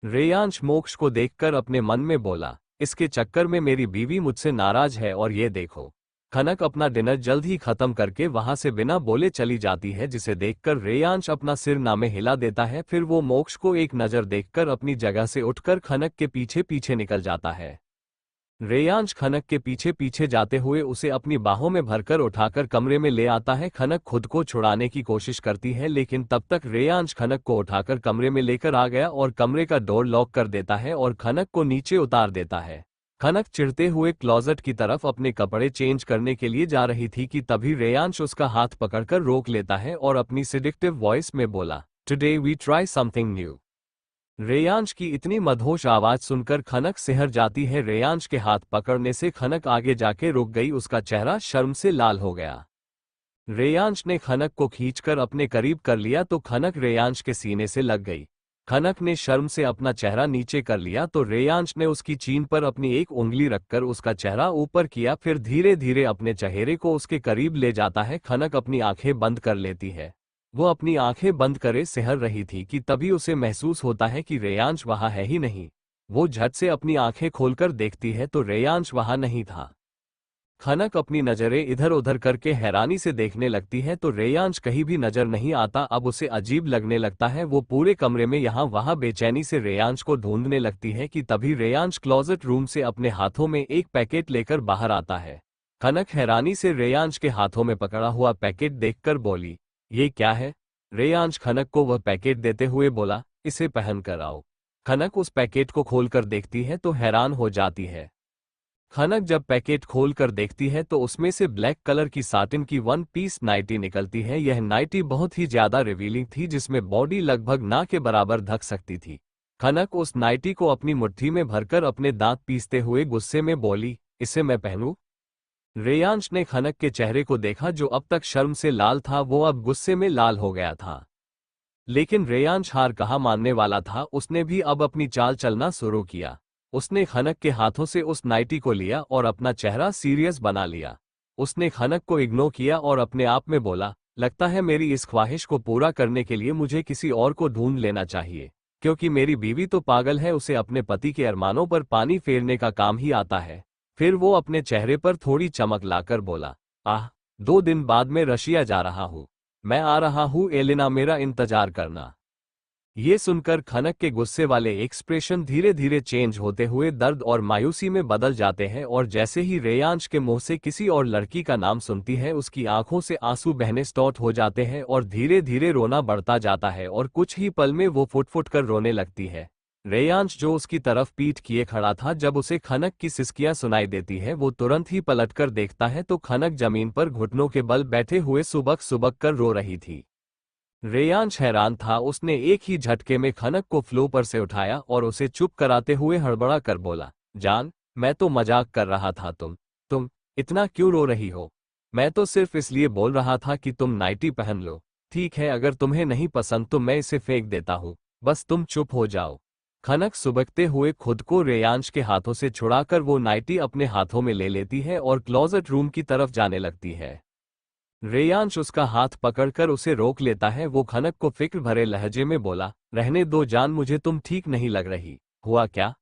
रेयांश मोक्ष को देखकर अपने मन में बोला, इसके चक्कर में मेरी बीवी मुझसे नाराज है और ये देखो। खनक अपना डिनर जल्द ही खत्म करके वहां से बिना बोले चली जाती है, जिसे देखकर रेयांश अपना सिर नामे हिला देता है। फिर वो मोक्ष को एक नजर देखकर अपनी जगह से उठकर खनक के पीछे पीछे निकल जाता है। रेयांश खनक के पीछे पीछे जाते हुए उसे अपनी बाहों में भरकर उठाकर कमरे में ले आता है। खनक खुद को छुड़ाने की कोशिश करती है, लेकिन तब तक रेयांश खनक को उठाकर कमरे में लेकर आ गया और कमरे का डोर लॉक कर देता है और खनक को नीचे उतार देता है। खनक चिढ़ते हुए क्लोजेट की तरफ अपने कपड़े चेंज करने के लिए जा रही थी कि तभी रेयांश उसका हाथ पकड़कर रोक लेता है और अपनी सिडिक्टिव वॉइस में बोला, today we try something new. Reyansh की इतनी मदहोश आवाज सुनकर खनक सिहर जाती है। रेयांश के हाथ पकड़ने से खनक आगे जाके रुक गई, उसका चेहरा शर्म से लाल हो गया। रेयांश ने खनक को खींचकर अपने करीब कर लिया तो खनक रेयांश के सीने से लग गई। खनक ने शर्म से अपना चेहरा नीचे कर लिया तो रेयांश ने उसकी चीन पर अपनी एक उंगली रखकर उसका चेहरा ऊपर किया, फिर धीरे धीरे अपने चेहरे को उसके करीब ले जाता है। खनक अपनी आंखें बंद कर लेती है। वो अपनी आंखें बंद करे सिहर रही थी कि तभी उसे महसूस होता है कि रेयांश वहां है ही नहीं। वो झट से अपनी आंखें खोलकर देखती है तो रेयांश वहां नहीं था। खनक अपनी नजरें इधर उधर करके हैरानी से देखने लगती है तो रेयांश कहीं भी नजर नहीं आता। अब उसे अजीब लगने लगता है। वो पूरे कमरे में यहाँ वहां बेचैनी से रेयांश को ढूंढने लगती है कि तभी रेयांश क्लोजेट रूम से अपने हाथों में एक पैकेट लेकर बाहर आता है। खनक हैरानी से रेयांश के हाथों में पकड़ा हुआ पैकेट देखकर बोली, ये क्या है? रेयांश खनक को वह पैकेट देते हुए बोला, इसे पहन कर आओ। खनक उस पैकेट को खोलकर देखती है तो हैरान हो जाती है। खनक जब पैकेट खोल कर देखती है तो उसमें से ब्लैक कलर की साटिन की वन पीस नाइटी निकलती है। यह नाइटी बहुत ही ज्यादा रिवीलिंग थी, जिसमें बॉडी लगभग ना के बराबर ढक सकती थी। खनक उस नाइटी को अपनी मुट्ठी में भरकर अपने दांत पीसते हुए गुस्से में बोली, इसे मैं पहनूं? रेयांश ने खनक के चेहरे को देखा जो अब तक शर्म से लाल था, वो अब गुस्से में लाल हो गया था। लेकिन रेयांश हार कहाँ मानने वाला था। उसने भी अब अपनी चाल चलना शुरू किया। उसने खनक के हाथों से उस नाइटी को लिया और अपना चेहरा सीरियस बना लिया। उसने खनक को इग्नोर किया और अपने आप में बोला, लगता है मेरी इस ख्वाहिश को पूरा करने के लिए मुझे किसी और को ढूंढ लेना चाहिए, क्योंकि मेरी बीवी तो पागल है, उसे अपने पति के अरमानों पर पानी फेरने का काम ही आता है। फिर वो अपने चेहरे पर थोड़ी चमक लाकर बोला, आह, 2 दिन बाद मैं रशिया जा रहा हूँ। मैं आ रहा हूँ एलिना, मेरा इंतजार करना। ये सुनकर खनक के गुस्से वाले एक्सप्रेशन धीरे धीरे चेंज होते हुए दर्द और मायूसी में बदल जाते हैं और जैसे ही रेयांश के मुंह से किसी और लड़की का नाम सुनती है उसकी आंखों से आंसू बहने स्टार्ट हो जाते हैं और धीरे धीरे रोना बढ़ता जाता है और कुछ ही पल में वो फुट फुट कर रोने लगती है। रेयांश जो उसकी तरफ पीठ किए खड़ा था, जब उसे खनक की सिसकियां सुनाई देती है वो तुरंत ही पलटकर देखता है तो खनक जमीन पर घुटनों के बल बैठे हुए सुबक सुबक कर रो रही थी। रेयांश हैरान था। उसने एक ही झटके में खनक को फ्लो पर से उठाया और उसे चुप कराते हुए हड़बड़ा कर बोला, जान, मैं तो मजाक कर रहा था। तुम इतना क्यों रो रही हो? मैं तो सिर्फ इसलिए बोल रहा था कि तुम नाइटी पहन लो। ठीक है, अगर तुम्हें नहीं पसंद तो मैं इसे फेंक देता हूँ, बस तुम चुप हो जाओ। खनक सुबकते हुए खुद को रेयांश के हाथों से छुड़ाकर वो नाइटी अपने हाथों में ले लेती है और क्लोजेट रूम की तरफ जाने लगती है। रेयांश उसका हाथ पकड़कर उसे रोक लेता है। वो खनक को फिक्र भरे लहजे में बोला, रहने दो जान, मुझे तुम ठीक नहीं लग रही। हुआ क्या?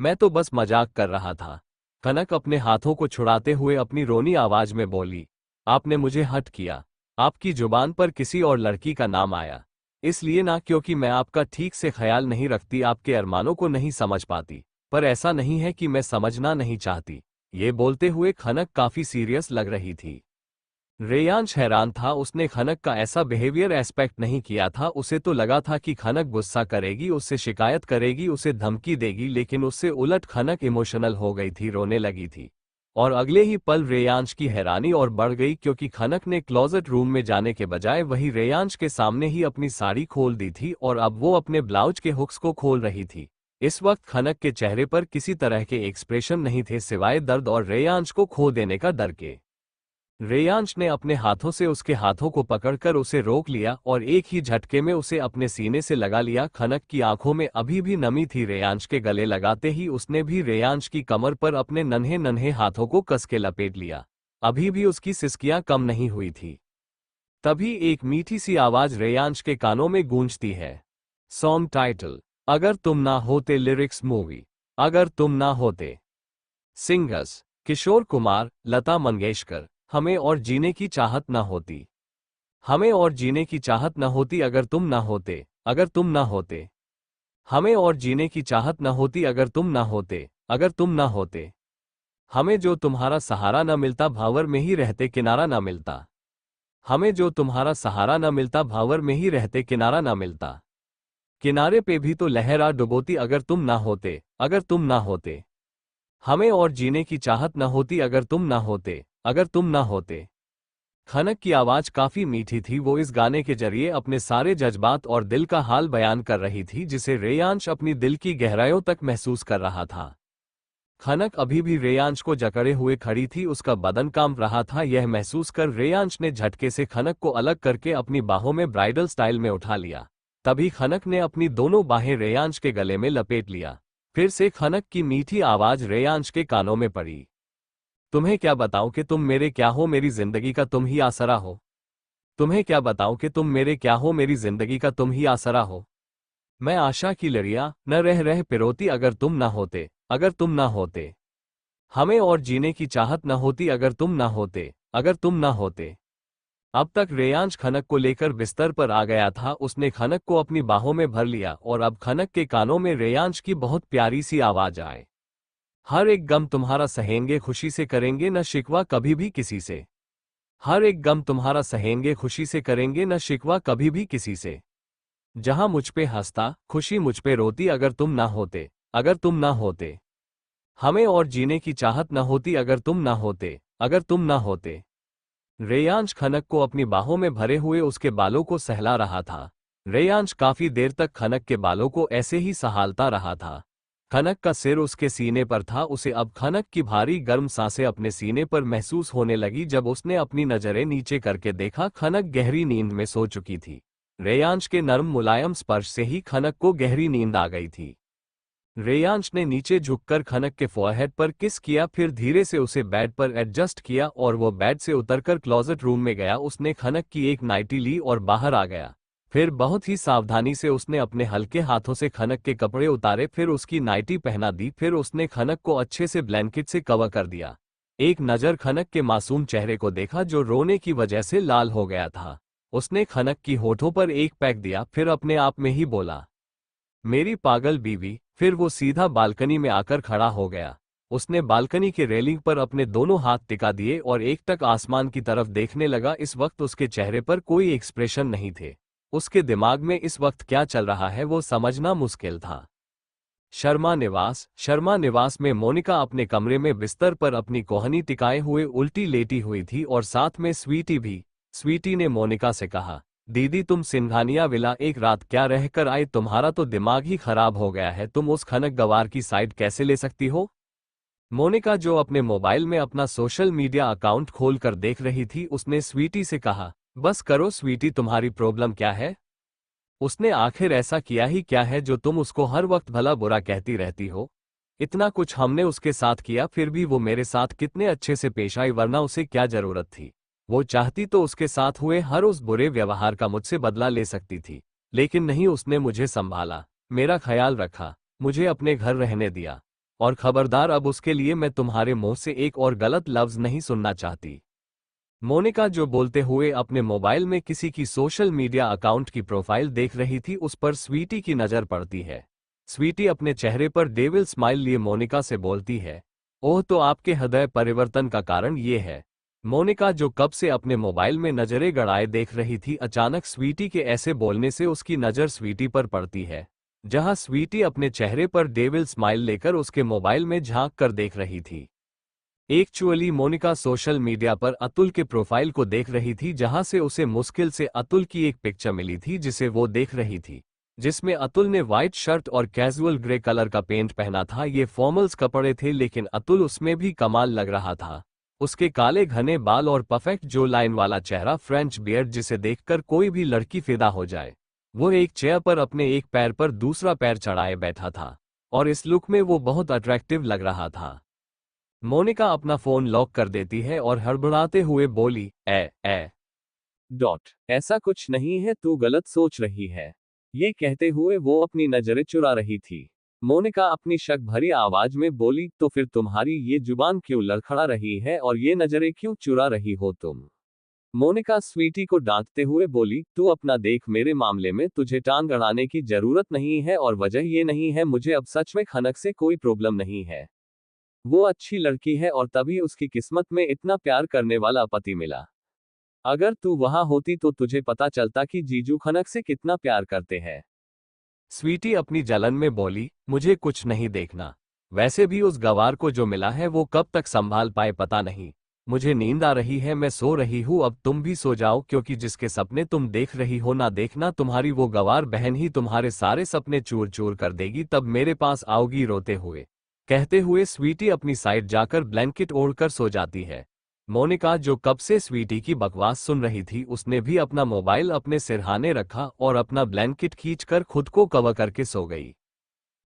मैं तो बस मजाक कर रहा था। खनक अपने हाथों को छुड़ाते हुए अपनी रोनी आवाज में बोली, आपने मुझे हर्ट किया। आपकी जुबान पर किसी और लड़की का नाम आया, इसलिए ना क्योंकि मैं आपका ठीक से ख्याल नहीं रखती, आपके अरमानों को नहीं समझ पाती, पर ऐसा नहीं है कि मैं समझना नहीं चाहती। ये बोलते हुए खनक काफी सीरियस लग रही थी। रेयांश हैरान था। उसने खनक का ऐसा बिहेवियर एक्सपेक्ट नहीं किया था। उसे तो लगा था कि खनक गुस्सा करेगी, उससे शिकायत करेगी, उसे धमकी देगी, लेकिन उससे उलट खनक इमोशनल हो गई थी, रोने लगी थी। और अगले ही पल रेयांश की हैरानी और बढ़ गई क्योंकि खनक ने क्लोजेट रूम में जाने के बजाय वही रेयांश के सामने ही अपनी साड़ी खोल दी थी और अब वो अपने ब्लाउज के हुक्स को खोल रही थी। इस वक्त खनक के चेहरे पर किसी तरह के एक्सप्रेशन नहीं थे सिवाय दर्द और रेयांश को खो देने का डर के। रेयांश ने अपने हाथों से उसके हाथों को पकड़कर उसे रोक लिया और एक ही झटके में उसे अपने सीने से लगा लिया। खनक की आंखों में अभी भी नमी थी। रेयांश के गले लगाते ही उसने भी रेयांश की कमर पर अपने नन्हे नन्हे हाथों को कस के लपेट लिया। अभी भी उसकी सिसकियां कम नहीं हुई थी। तभी एक मीठी सी आवाज रेयांश के कानों में गूंजती है, सॉन्ग टाइटल, अगर तुम ना होते। लिरिक्स मूवी अगर तुम ना होते। सिंगर्स किशोर कुमार, लता मंगेशकर। हमें और जीने की चाहत न होती। हमें और जीने की चाहत न होती अगर तुम ना होते, अगर तुम ना होते। हमें और जीने की चाहत न होती अगर तुम ना होते, अगर तुम ना होते। हमें जो तुम्हारा सहारा न मिलता, भावर में ही रहते किनारा ना मिलता। हमें जो तुम्हारा सहारा न मिलता, भावर में ही रहते किनारा ना मिलता। किनारे पे भी तो लहरा डुबोती अगर तुम ना होते, अगर तुम ना होते। हमें और जीने की चाहत न होती अगर तुम ना होते, अगर तुम ना होते। खनक की आवाज काफी मीठी थी। वो इस गाने के जरिए अपने सारे जज्बात और दिल का हाल बयान कर रही थी, जिसे रेयांश अपनी दिल की गहराइयों तक महसूस कर रहा था। खनक अभी भी रेयांश को जकड़े हुए खड़ी थी, उसका बदन कांप रहा था। यह महसूस कर रेयांश ने झटके से खनक को अलग करके अपनी बाहों में ब्राइडल स्टाइल में उठा लिया। तभी खनक ने अपनी दोनों बाहें रेयांश के गले में लपेट लिया। फिर से खनक की मीठी आवाज रेयांश के कानों में पड़ी। तुम्हें क्या बताऊं कि तुम मेरे क्या हो, मेरी जिंदगी का तुम ही आसरा हो। तुम्हें क्या बताऊं कि तुम मेरे क्या हो, मेरी जिंदगी का तुम ही आसरा हो। मैं आशा की लड़ियां न रह रह पिरोती अगर तुम ना होते, अगर तुम ना होते। हमें और जीने की चाहत न होती अगर तुम ना होते, अगर तुम ना होते। अब तक रेयांश खनक को लेकर बिस्तर पर आ गया था। उसने खनक को अपनी बाहों में भर लिया और अब खनक के कानों में रेयांश की बहुत प्यारी सी आवाज आए। हर एक गम तुम्हारा सहेंगे, खुशी से करेंगे न शिकवा कभी भी किसी से। हर एक गम तुम्हारा सहेंगे, खुशी से करेंगे न शिकवा कभी भी किसी से। जहां मुझ पे हंसता, खुशी मुझ पे रोती अगर तुम ना होते, अगर तुम ना होते। हमें और जीने की चाहत न होती अगर तुम ना होते, अगर तुम ना होते। रेयांश खनक को अपनी बाहों में भरे हुए उसके बालों को सहला रहा था। रेयांश काफी देर तक खनक के बालों को ऐसे ही सहालता रहा था। खनक का सिर उसके सीने पर था। उसे अब खनक की भारी गर्म सांसें अपने सीने पर महसूस होने लगी। जब उसने अपनी नजरें नीचे करके देखा, खनक गहरी नींद में सो चुकी थी। रेयांश के नर्म मुलायम स्पर्श से ही खनक को गहरी नींद आ गई थी। रेयांश ने नीचे झुककर खनक के फोरहेड पर किस किया, फिर धीरे से उसे बेड पर एडजस्ट किया और वो बेड से उतरकर क्लोजेट रूम में गया। उसने खनक की एक नाइटी ली और बाहर आ गया। फिर बहुत ही सावधानी से उसने अपने हल्के हाथों से खनक के कपड़े उतारे, फिर उसकी नाइटी पहना दी। फिर उसने खनक को अच्छे से ब्लैंकेट से कवर कर दिया। एक नज़र खनक के मासूम चेहरे को देखा जो रोने की वजह से लाल हो गया था। उसने खनक की होठों पर एक पैक दिया, फिर अपने आप में ही बोला, मेरी पागल बीवी। फिर वो सीधा बालकनी में आकर खड़ा हो गया। उसने बालकनी के रेलिंग पर अपने दोनों हाथ टिका दिए और एकटक आसमान की तरफ देखने लगा। इस वक्त उसके चेहरे पर कोई एक्सप्रेशन नहीं थे। उसके दिमाग में इस वक्त क्या चल रहा है वो समझना मुश्किल था। शर्मा निवास में मोनिका अपने कमरे में बिस्तर पर अपनी कोहनी टिकाए हुए उल्टी लेटी हुई थी और साथ में स्वीटी भी। स्वीटी ने मोनिका से कहा, दीदी तुम सिंघानिया विला एक रात क्या रह कर आई, तुम्हारा तो दिमाग ही खराब हो गया है। तुम उस खनक गवार की साइड कैसे ले सकती हो। मोनिका जो अपने मोबाइल में अपना सोशल मीडिया अकाउंट खोल कर देख रही थी, उसने स्वीटी से कहा, बस करो स्वीटी, तुम्हारी प्रॉब्लम क्या है। उसने आखिर ऐसा किया ही क्या है जो तुम उसको हर वक्त भला बुरा कहती रहती हो। इतना कुछ हमने उसके साथ किया, फिर भी वो मेरे साथ कितने अच्छे से पेश आई, वरना उसे क्या जरूरत थी। वो चाहती तो उसके साथ हुए हर उस बुरे व्यवहार का मुझसे बदला ले सकती थी, लेकिन नहीं, उसने मुझे संभाला, मेरा ख्याल रखा, मुझे अपने घर रहने दिया। और खबरदार, अब उसके लिए मैं तुम्हारे मुंह से एक और गलत लफ्ज नहीं सुनना चाहती। मोनिका जो बोलते हुए अपने मोबाइल में किसी की सोशल मीडिया अकाउंट की प्रोफाइल देख रही थी, उस पर स्वीटी की नजर पड़ती है। स्वीटी अपने चेहरे पर डेविल स्माइल लिए मोनिका से बोलती है, ओह तो आपके हृदय परिवर्तन का कारण ये है। मोनिका जो कब से अपने मोबाइल में नजरें गड़ाए देख रही थी, अचानक स्वीटी के ऐसे बोलने से उसकी नजर स्वीटी पर पड़ती है। जहां स्वीटी अपने चेहरे पर डेविल स्माइल लेकर उसके मोबाइल में झांक कर देख रही थी। एक्चुअली मोनिका सोशल मीडिया पर अतुल के प्रोफाइल को देख रही थी, जहां से उसे मुश्किल से अतुल की एक पिक्चर मिली थी जिसे वो देख रही थी, जिसमें अतुल ने व्हाइट शर्ट और कैजुअल ग्रे कलर का पेंट पहना था। ये फॉर्मल्स कपड़े थे, लेकिन अतुल उसमें भी कमाल लग रहा था। उसके काले घने बाल और परफेक्ट जो लाइन वाला चेहरा, फ्रेंच बियर्ड जिसे देखकर कोई भी लड़की फिदा हो जाए। वो एक चेयर पर अपने एक पैर पर दूसरा पैर चढ़ाए बैठा था और इस लुक में वो बहुत अट्रैक्टिव लग रहा था। मोनिका अपना फोन लॉक कर देती है और हड़बड़ाते हुए बोली, ए डॉट ऐसा कुछ नहीं है, तू गलत सोच रही है। ये कहते हुए वो अपनी नजरें चुरा रही थी। मोनिका अपनी शक भरी आवाज में बोली, तो फिर तुम्हारी ये जुबान क्यों लड़खड़ा रही है और ये नजरें क्यों चुरा रही हो तुम। मोनिका स्वीटी को डांटते हुए बोली, तू अपना देख, मेरे मामले में तुझे टांग अड़ाने की जरूरत नहीं है और वजह ये नहीं है, मुझे अब सच में खनक से कोई प्रॉब्लम नहीं है। वो अच्छी लड़की है और तभी उसकी किस्मत में इतना प्यार करने वाला पति मिला। अगर तू वहां होती तो तुझे पता चलता कि जीजू खनक से कितना प्यार करते हैं। स्वीटी अपनी जलन में बोली, मुझे कुछ नहीं देखना। वैसे भी उस गवार को जो मिला है वो कब तक संभाल पाए पता नहीं। मुझे नींद आ रही है, मैं सो रही हूँ, अब तुम भी सो जाओ, क्योंकि जिसके सपने तुम देख रही हो ना देखना, तुम्हारी वो गवार बहन ही तुम्हारे सारे सपने चूर चूर कर देगी, तब मेरे पास आओगी रोते हुए। कहते हुए स्वीटी अपनी साइड जाकर ब्लैंकेट ओढ़कर सो जाती है। मोनिका, जो कब से स्वीटी की बकवास सुन रही थी, उसने भी अपना मोबाइल अपने सिरहाने रखा और अपना ब्लैंकेट खींचकर खुद को कवर करके सो गई।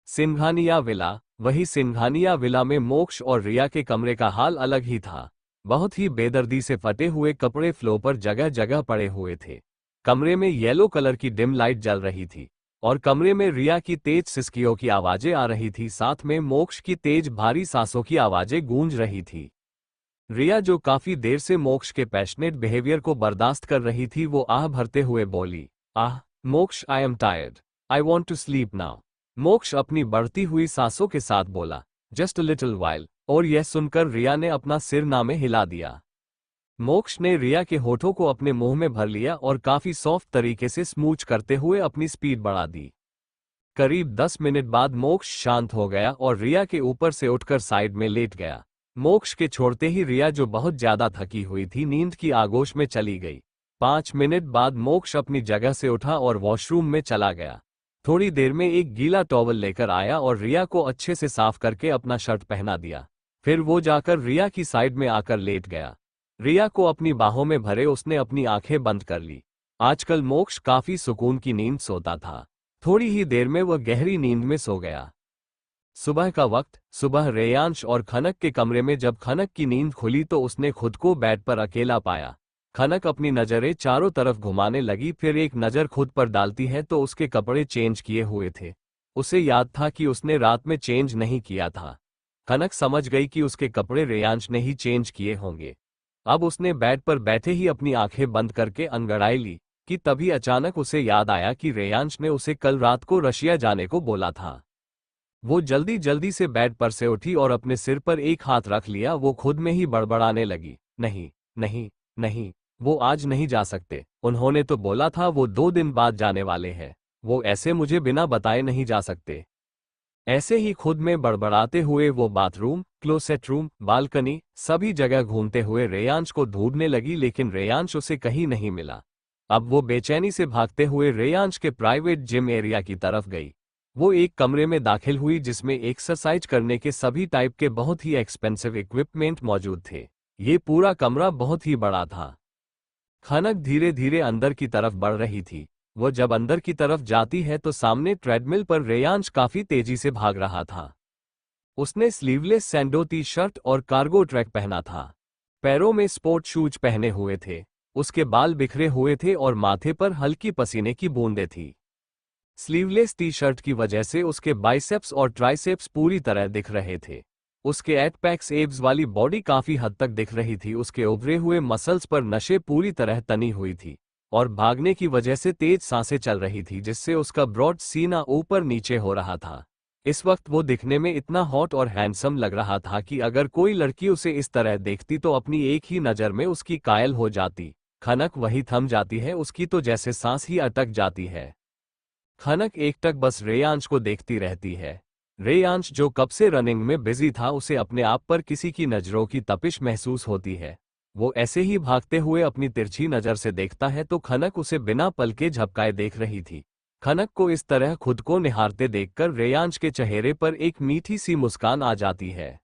सिंघानिया विला। वही सिंघानिया विला में मोक्ष और रिया के कमरे का हाल अलग ही था। बहुत ही बेदर्दी से फटे हुए कपड़े फ्लो पर जगह जगह पड़े हुए थे। कमरे में येलो कलर की डिम लाइट जल रही थी और कमरे में रिया की तेज सिसकियों की आवाजें आ रही थी, साथ में मोक्ष की तेज भारी सांसों की आवाजें गूंज रही थी। रिया, जो काफी देर से मोक्ष के पैशनेट बिहेवियर को बर्दाश्त कर रही थी, वो आह भरते हुए बोली, ah Moksh, I am tired, I want to sleep now. Moksh अपनी बढ़ती हुई सांसों के साथ बोला, जस्ट अ लिटिल वाइल, और यह सुनकर रिया ने अपना सिर नामे हिला दिया। मोक्ष ने रिया के होठों को अपने मुंह में भर लिया और काफी सॉफ्ट तरीके से स्मूच करते हुए अपनी स्पीड बढ़ा दी। करीब 10 मिनट बाद मोक्ष शांत हो गया और रिया के ऊपर से उठकर साइड में लेट गया। मोक्ष के छोड़ते ही रिया, जो बहुत ज्यादा थकी हुई थी, नींद की आगोश में चली गई। 5 मिनट बाद मोक्ष अपनी जगह से उठा और वॉशरूम में चला गया। थोड़ी देर में एक गीला टॉवल लेकर आया और रिया को अच्छे से साफ करके अपना शर्ट पहना दिया। फिर वो जाकर रिया की साइड में आकर लेट गया। रिया को अपनी बाहों में भरे उसने अपनी आंखें बंद कर ली। आजकल मोक्ष काफी सुकून की नींद सोता था। थोड़ी ही देर में वह गहरी नींद में सो गया। सुबह का वक्त। सुबह रेयांश और खनक के कमरे में जब खनक की नींद खुली तो उसने खुद को बेड पर अकेला पाया। खनक अपनी नजरें चारों तरफ घुमाने लगी, फिर एक नजर खुद पर डालती है तो उसके कपड़े चेंज किए हुए थे। उसे याद था कि उसने रात में चेंज नहीं किया था। खनक समझ गई कि उसके कपड़े रेयांश ने ही चेंज किए होंगे। अब उसने बेड पर बैठे ही अपनी आंखें बंद करके अंगड़ाई ली कि तभी अचानक उसे याद आया कि रेयांश ने उसे कल रात को रशिया जाने को बोला था। वो जल्दी जल्दी से बेड पर से उठी और अपने सिर पर एक हाथ रख लिया। वो खुद में ही बड़बड़ाने लगी, नहीं नहीं नहीं, वो आज नहीं जा सकते। उन्होंने तो बोला था वो 2 दिन बाद जाने वाले हैं। वो ऐसे मुझे बिना बताए नहीं जा सकते। ऐसे ही खुद में बड़बड़ाते हुए वो बाथरूम, क्लोसेट रूम, बालकनी, सभी जगह घूमते हुए रेयांश को ढूंढने लगी, लेकिन रेयांश उसे कहीं नहीं मिला। अब वो बेचैनी से भागते हुए रेयांश के प्राइवेट जिम एरिया की तरफ गई। वो एक कमरे में दाखिल हुई जिसमें एक्सरसाइज करने के सभी टाइप के बहुत ही एक्सपेंसिव इक्विपमेंट मौजूद थे। ये पूरा कमरा बहुत ही बड़ा था। खनक धीरे धीरे अंदर की तरफ बढ़ रही थी। वो जब अंदर की तरफ जाती है तो सामने ट्रेडमिल पर रेयांश काफी तेजी से भाग रहा था। उसने स्लीवलेस सैंडो टी शर्ट और कार्गो ट्रैक पहना था। पैरों में स्पोर्ट शूज पहने हुए थे। उसके बाल बिखरे हुए थे और माथे पर हल्की पसीने की बूंदें थी। स्लीवलेस टी शर्ट की वजह से उसके बाइसेप्स और ट्राइसेप्स पूरी तरह दिख रहे थे। उसके एट पैक्स एब्स वाली बॉडी काफी हद तक दिख रही थी। उसके उभरे हुए मसल्स पर नशे पूरी तरह तनी हुई थी और भागने की वजह से तेज सांसें चल रही थी, जिससे उसका ब्रॉड सीना ऊपर नीचे हो रहा था। इस वक्त वो दिखने में इतना हॉट और हैंडसम लग रहा था कि अगर कोई लड़की उसे इस तरह देखती तो अपनी एक ही नज़र में उसकी कायल हो जाती। खनक वही थम जाती है, उसकी तो जैसे सांस ही अटक जाती है। खनक एकटक बस रेयांश को देखती रहती है। रेयांश, जो कब से रनिंग में बिजी था, उसे अपने आप पर किसी की नजरों की तपिश महसूस होती है। वो ऐसे ही भागते हुए अपनी तिरछी नजर से देखता है तो खनक उसे बिना पलके झपकाए देख रही थी। खनक को इस तरह खुद को निहारते देखकर रेयांश के चेहरे पर एक मीठी सी मुस्कान आ जाती है।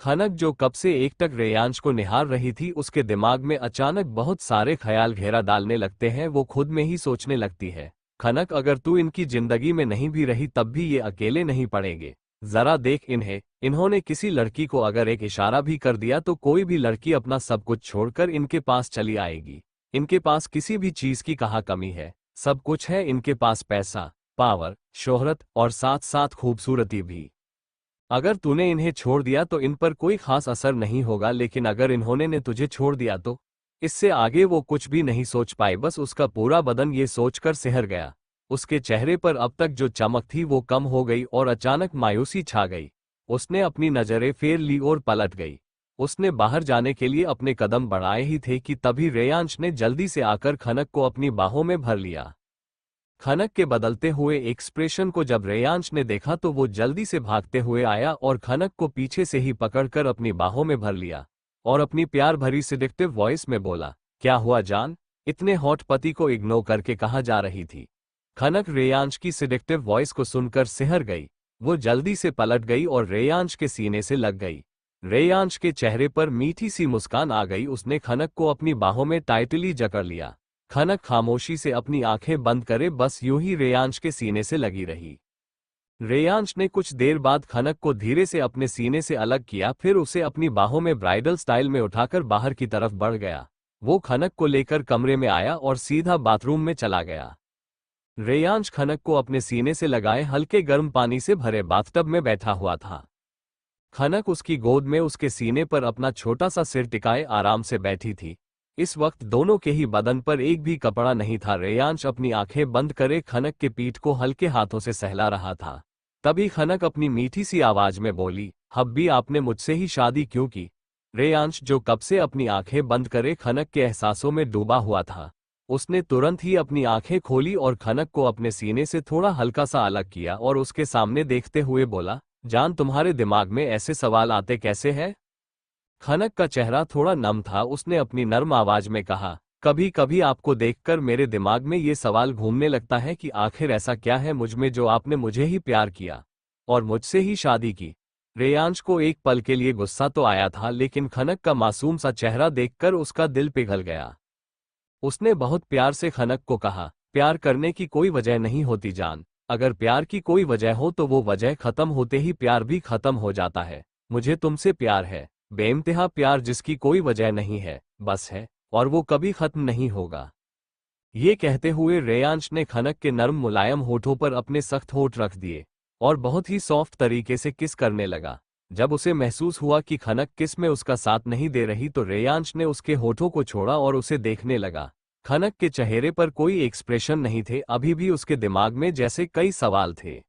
खनक, जो कब से एकटक रेयांश को निहार रही थी, उसके दिमाग में अचानक बहुत सारे ख्याल घेरा डालने लगते हैं। वो खुद में ही सोचने लगती है, खनक, अगर तू इनकी जिंदगी में नहीं भी रही तब भी ये अकेले नहीं पड़ेंगे। जरा देख इन्हें, इन्होंने किसी लड़की को अगर एक इशारा भी कर दिया तो कोई भी लड़की अपना सब कुछ छोड़कर इनके पास चली आएगी। इनके पास किसी भी चीज की कहाँ कमी है, सब कुछ है इनके पास, पैसा, पावर, शोहरत और साथ साथ खूबसूरती भी। अगर तूने इन्हें छोड़ दिया तो इन पर कोई खास असर नहीं होगा, लेकिन अगर इन्होंने ने तुझे छोड़ दिया तो इससे आगे वो कुछ भी नहीं सोच पाई। बस उसका पूरा बदन ये सोचकर सिहर गया। उसके चेहरे पर अब तक जो चमक थी वो कम हो गई और अचानक मायूसी छा गई। उसने अपनी नजरें फेर ली और पलट गई। उसने बाहर जाने के लिए अपने कदम बढ़ाए ही थे कि तभी रेयांश ने जल्दी से आकर खनक को अपनी बाहों में भर लिया। खनक के बदलते हुए एक्सप्रेशन को जब रेयांश ने देखा तो वो जल्दी से भागते हुए आया और खनक को पीछे से ही पकड़कर अपनी बाहों में भर लिया और अपनी प्यार भरी सिडिक्टिव वॉइस में बोला, क्या हुआ जान? इतने हॉट पति को इग्नोर करके कहाँ जा रही थी? खनक रेयांश की सिडिक्टिव वॉइस को सुनकर सिहर गई। वो जल्दी से पलट गई और रेयांश के सीने से लग गई। रेयांश के चेहरे पर मीठी सी मुस्कान आ गई। उसने खनक को अपनी बाहों में टाइटली जकड़ लिया। खनक खामोशी से अपनी आंखें बंद करे बस यूं ही रेयांश के सीने से लगी रही। रेयांश ने कुछ देर बाद खनक को धीरे से अपने सीने से अलग किया, फिर उसे अपनी बाहों में ब्राइडल स्टाइल में उठाकर बाहर की तरफ बढ़ गया। वो खनक को लेकर कमरे में आया और सीधा बाथरूम में चला गया। रेयांश खनक को अपने सीने से लगाए हल्के गर्म पानी से भरे बाथटब में बैठा हुआ था। खनक उसकी गोद में उसके सीने पर अपना छोटा सा सिर टिकाए आराम से बैठी थी। इस वक्त दोनों के ही बदन पर एक भी कपड़ा नहीं था। रेयांश अपनी आंखें बंद करे खनक के पीठ को हल्के हाथों से सहला रहा था। तभी खनक अपनी मीठी सी आवाज में बोली, हब्बी आपने मुझसे ही शादी क्यों की? रेयांश जो कब से अपनी आंखें बंद करे खनक के एहसासों में डूबा हुआ था, उसने तुरंत ही अपनी आंखें खोली और खनक को अपने सीने से थोड़ा हल्का सा अलग किया और उसके सामने देखते हुए बोला, जान तुम्हारे दिमाग में ऐसे सवाल आते कैसे हैं? खनक का चेहरा थोड़ा नम था। उसने अपनी नर्म आवाज में कहा, कभी कभी आपको देखकर मेरे दिमाग में ये सवाल घूमने लगता है कि आखिर ऐसा क्या है मुझ में जो आपने मुझे ही प्यार किया और मुझसे ही शादी की। रेयांश को एक पल के लिए गुस्सा तो आया था, लेकिन खनक का मासूम सा चेहरा देखकर उसका दिल पिघल गया। उसने बहुत प्यार से खनक को कहा, प्यार करने की कोई वजह नहीं होती जान। अगर प्यार की कोई वजह हो तो वो वजह खत्म होते ही प्यार भी खत्म हो जाता है। मुझे तुमसे प्यार है, बेइंतहा प्यार जिसकी कोई वजह नहीं है, बस है, और वो कभी खत्म नहीं होगा। ये कहते हुए रेयांश ने खनक के नर्म मुलायम होठों पर अपने सख्त होठ रख दिए और बहुत ही सॉफ्ट तरीके से किस करने लगा। जब उसे महसूस हुआ कि खनक किस में उसका साथ नहीं दे रही तो रेयांश ने उसके होठों को छोड़ा और उसे देखने लगा। खनक के चेहरे पर कोई एक्सप्रेशन नहीं थे, अभी भी उसके दिमाग में जैसे कई सवाल थे।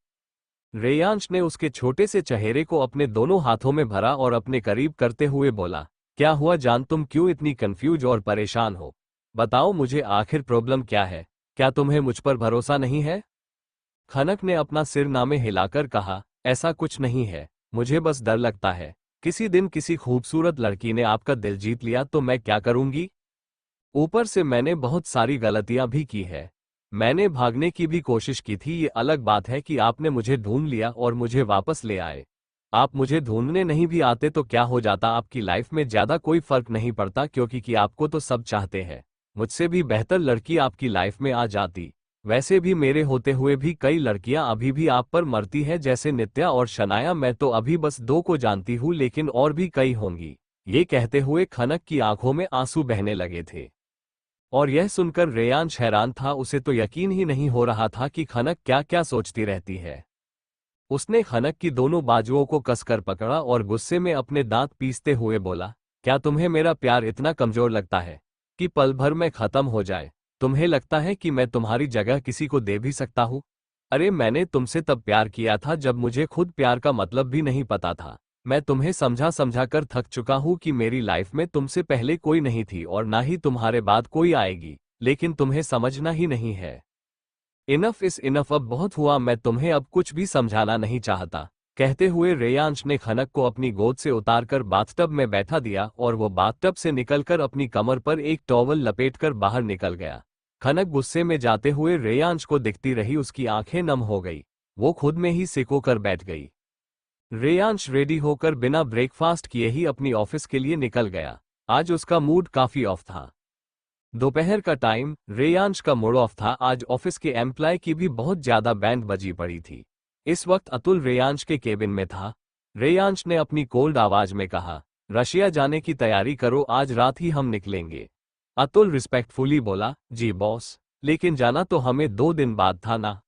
रेयांश ने उसके छोटे से चेहरे को अपने दोनों हाथों में भरा और अपने करीब करते हुए बोला, क्या हुआ जान, तुम क्यों इतनी कंफ्यूज और परेशान हो? बताओ मुझे आखिर प्रॉब्लम क्या है? क्या तुम्हें मुझ पर भरोसा नहीं है? खनक ने अपना सिर नामे हिलाकर कहा, ऐसा कुछ नहीं है, मुझे बस डर लगता है किसी दिन किसी खूबसूरत लड़की ने आपका दिल जीत लिया तो मैं क्या करूंगी? ऊपर से मैंने बहुत सारी गलतियां भी की है। मैंने भागने की भी कोशिश की थी। ये अलग बात है कि आपने मुझे ढूंढ लिया और मुझे वापस ले आए। आप मुझे ढूंढने नहीं भी आते तो क्या हो जाता, आपकी लाइफ में ज्यादा कोई फर्क नहीं पड़ता क्योंकि कि आपको तो सब चाहते हैं। मुझसे भी बेहतर लड़की आपकी लाइफ में आ जाती। वैसे भी मेरे होते हुए भी कई लड़कियां अभी भी आप पर मरती है, जैसे नित्या और शनाया। मैं तो अभी बस 2 को जानती हूँ, लेकिन और भी कई होंगी। ये कहते हुए खनक की आंखों में आंसू बहने लगे थे और यह सुनकर रेयांश हैरान था। उसे तो यकीन ही नहीं हो रहा था कि खनक क्या क्या सोचती रहती है। उसने खनक की दोनों बाजुओं को कसकर पकड़ा और गुस्से में अपने दांत पीसते हुए बोला, क्या तुम्हें मेरा प्यार इतना कमजोर लगता है कि पल भर में खत्म हो जाए? तुम्हें लगता है कि मैं तुम्हारी जगह किसी को दे भी सकता हूँ? अरे मैंने तुमसे तब प्यार किया था जब मुझे खुद प्यार का मतलब भी नहीं पता था। मैं तुम्हें समझा समझा कर थक चुका हूं कि मेरी लाइफ में तुमसे पहले कोई नहीं थी और ना ही तुम्हारे बाद कोई आएगी, लेकिन तुम्हें समझना ही नहीं है। इनफ इज इनफ, अब बहुत हुआ, मैं तुम्हें अब कुछ भी समझाना नहीं चाहता। कहते हुए रेयांश ने खनक को अपनी गोद से उतारकर बाथटब में बैठा दिया और वो बाथटब से निकलकर अपनी कमर पर एक टॉवल लपेटकर बाहर निकल गया। खनक गुस्से में जाते हुए रेयांश को दिखती रही। उसकी आंखें नम हो गई। वो खुद में ही सिको कर बैठ गई। रेयांश रेडी होकर बिना ब्रेकफास्ट किए ही अपनी ऑफिस के लिए निकल गया। आज उसका मूड काफी ऑफ था। दोपहर का टाइम, रेयांश का मूड ऑफ था। आज ऑफिस के एम्प्लॉय की भी बहुत ज्यादा बैंड बजी पड़ी थी। इस वक्त अतुल रेयांश के केबिन में था। रेयांश ने अपनी कोल्ड आवाज में कहा, रशिया जाने की तैयारी करो, आज रात ही हम निकलेंगे। अतुल रिस्पेक्टफुली बोला, जी बॉस, लेकिन जाना तो हमें 2 दिन बाद था ना।